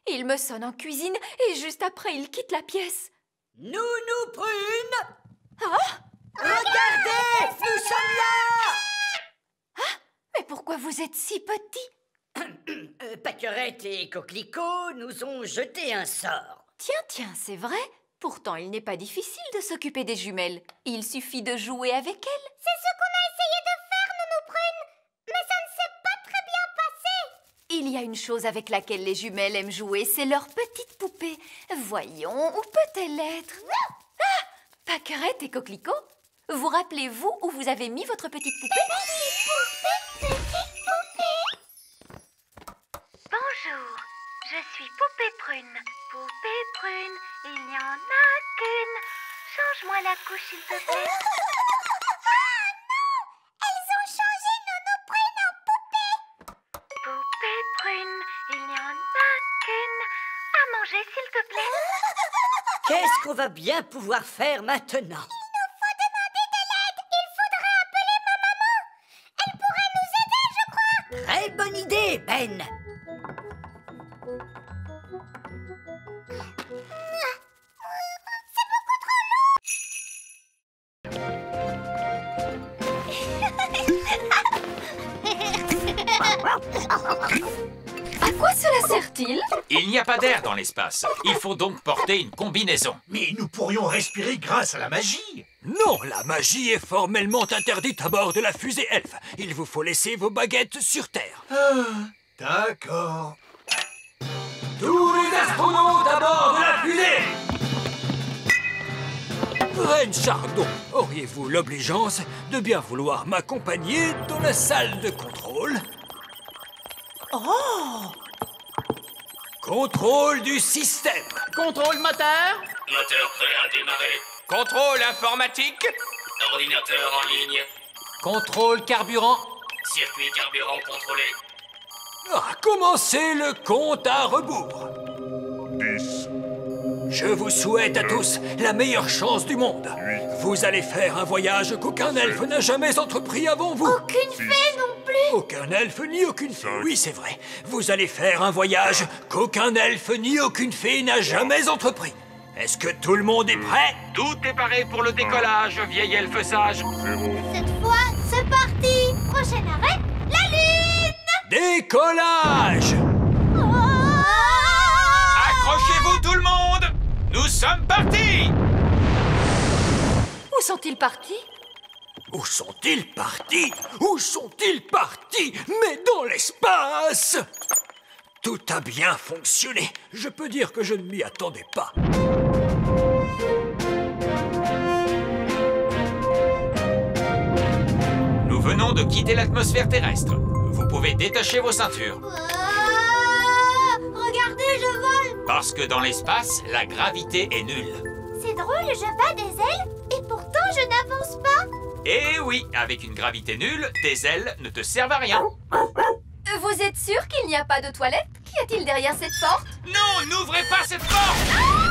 Il me sonne en cuisine et juste après, il quitte la pièce. Nounou Prune! Ah! Regardez, nous sommes là! Ah! Mais pourquoi vous êtes si petits? Pâquerette et Coquelicot nous ont jeté un sort. Tiens, c'est vrai. Pourtant, il n'est pas difficile de s'occuper des jumelles. Il suffit de jouer avec elles. C'est ce qu'on a essayé de faire, Nounou Prune. Mais ça ne s'est pas très bien passé. Il y a une chose avec laquelle les jumelles aiment jouer, c'est leur petite poupée. Voyons, où peut-elle être? Ah! Pâquerette et Coquelicot, vous rappelez-vous où vous avez mis votre petite poupée? Bonjour, je suis Poupée Prune. Poupée Prune, il n'y en a qu'une. Change-moi la couche, s'il te plaît. Ah non! Elles ont changé Nounou Prune en poupée. Poupée Prune, il n'y en a qu'une. À manger, s'il te plaît. Qu'est-ce qu'on va bien pouvoir faire maintenant? Il nous faut demander de l'aide. Il faudrait appeler ma maman. Elle pourrait nous aider, je crois. Très bonne idée, Ben. C'est beaucoup trop lourd. À quoi cela sert-il? Il n'y a pas d'air dans l'espace. Il faut donc porter une combinaison. Mais nous pourrions respirer grâce à la magie. Non, la magie est formellement interdite à bord de la fusée Elfe. Il vous faut laisser vos baguettes sur Terre. D'accord. Tous les astronautes à bord de la fusée! Reine Chardon, auriez-vous l'obligeance de bien vouloir m'accompagner dans la salle de contrôle? Oh! Contrôle du système. Contrôle moteur. Moteur prêt à démarrer. Contrôle informatique. Ordinateur en ligne. Contrôle carburant. Circuit carburant contrôlé. Commencez le compte à rebours. 10. Je vous souhaite à tous la meilleure chance du monde. Vous allez faire un voyage qu'aucun elfe n'a jamais entrepris avant vous. Aucune fée non plus. Aucun elfe ni aucune fée. Oui, c'est vrai. Vous allez faire un voyage qu'aucun elfe ni aucune fée n'a jamais entrepris. Est-ce que tout le monde est prêt? Tout est paré pour le décollage, vieil elfe sage. 0. Cette fois, c'est parti. Prochain arrêt, la Lune. Décollage! Accrochez-vous tout le monde. Nous sommes partis. Où sont-ils partis? Où sont-ils partis? Où sont-ils partis? Mais dans l'espace! Tout a bien fonctionné. Je peux dire que je ne m'y attendais pas. Nous venons de quitter l'atmosphère terrestre. Vous pouvez détacher vos ceintures. Regardez, je vole. Parce que dans l'espace, la gravité est nulle. C'est drôle, je bats des ailes et pourtant je n'avance pas. Eh oui, avec une gravité nulle, tes ailes ne te servent à rien. Vous êtes sûr qu'il n'y a pas de toilette? Qu'y a-t-il derrière cette porte? Non, n'ouvrez pas cette porte!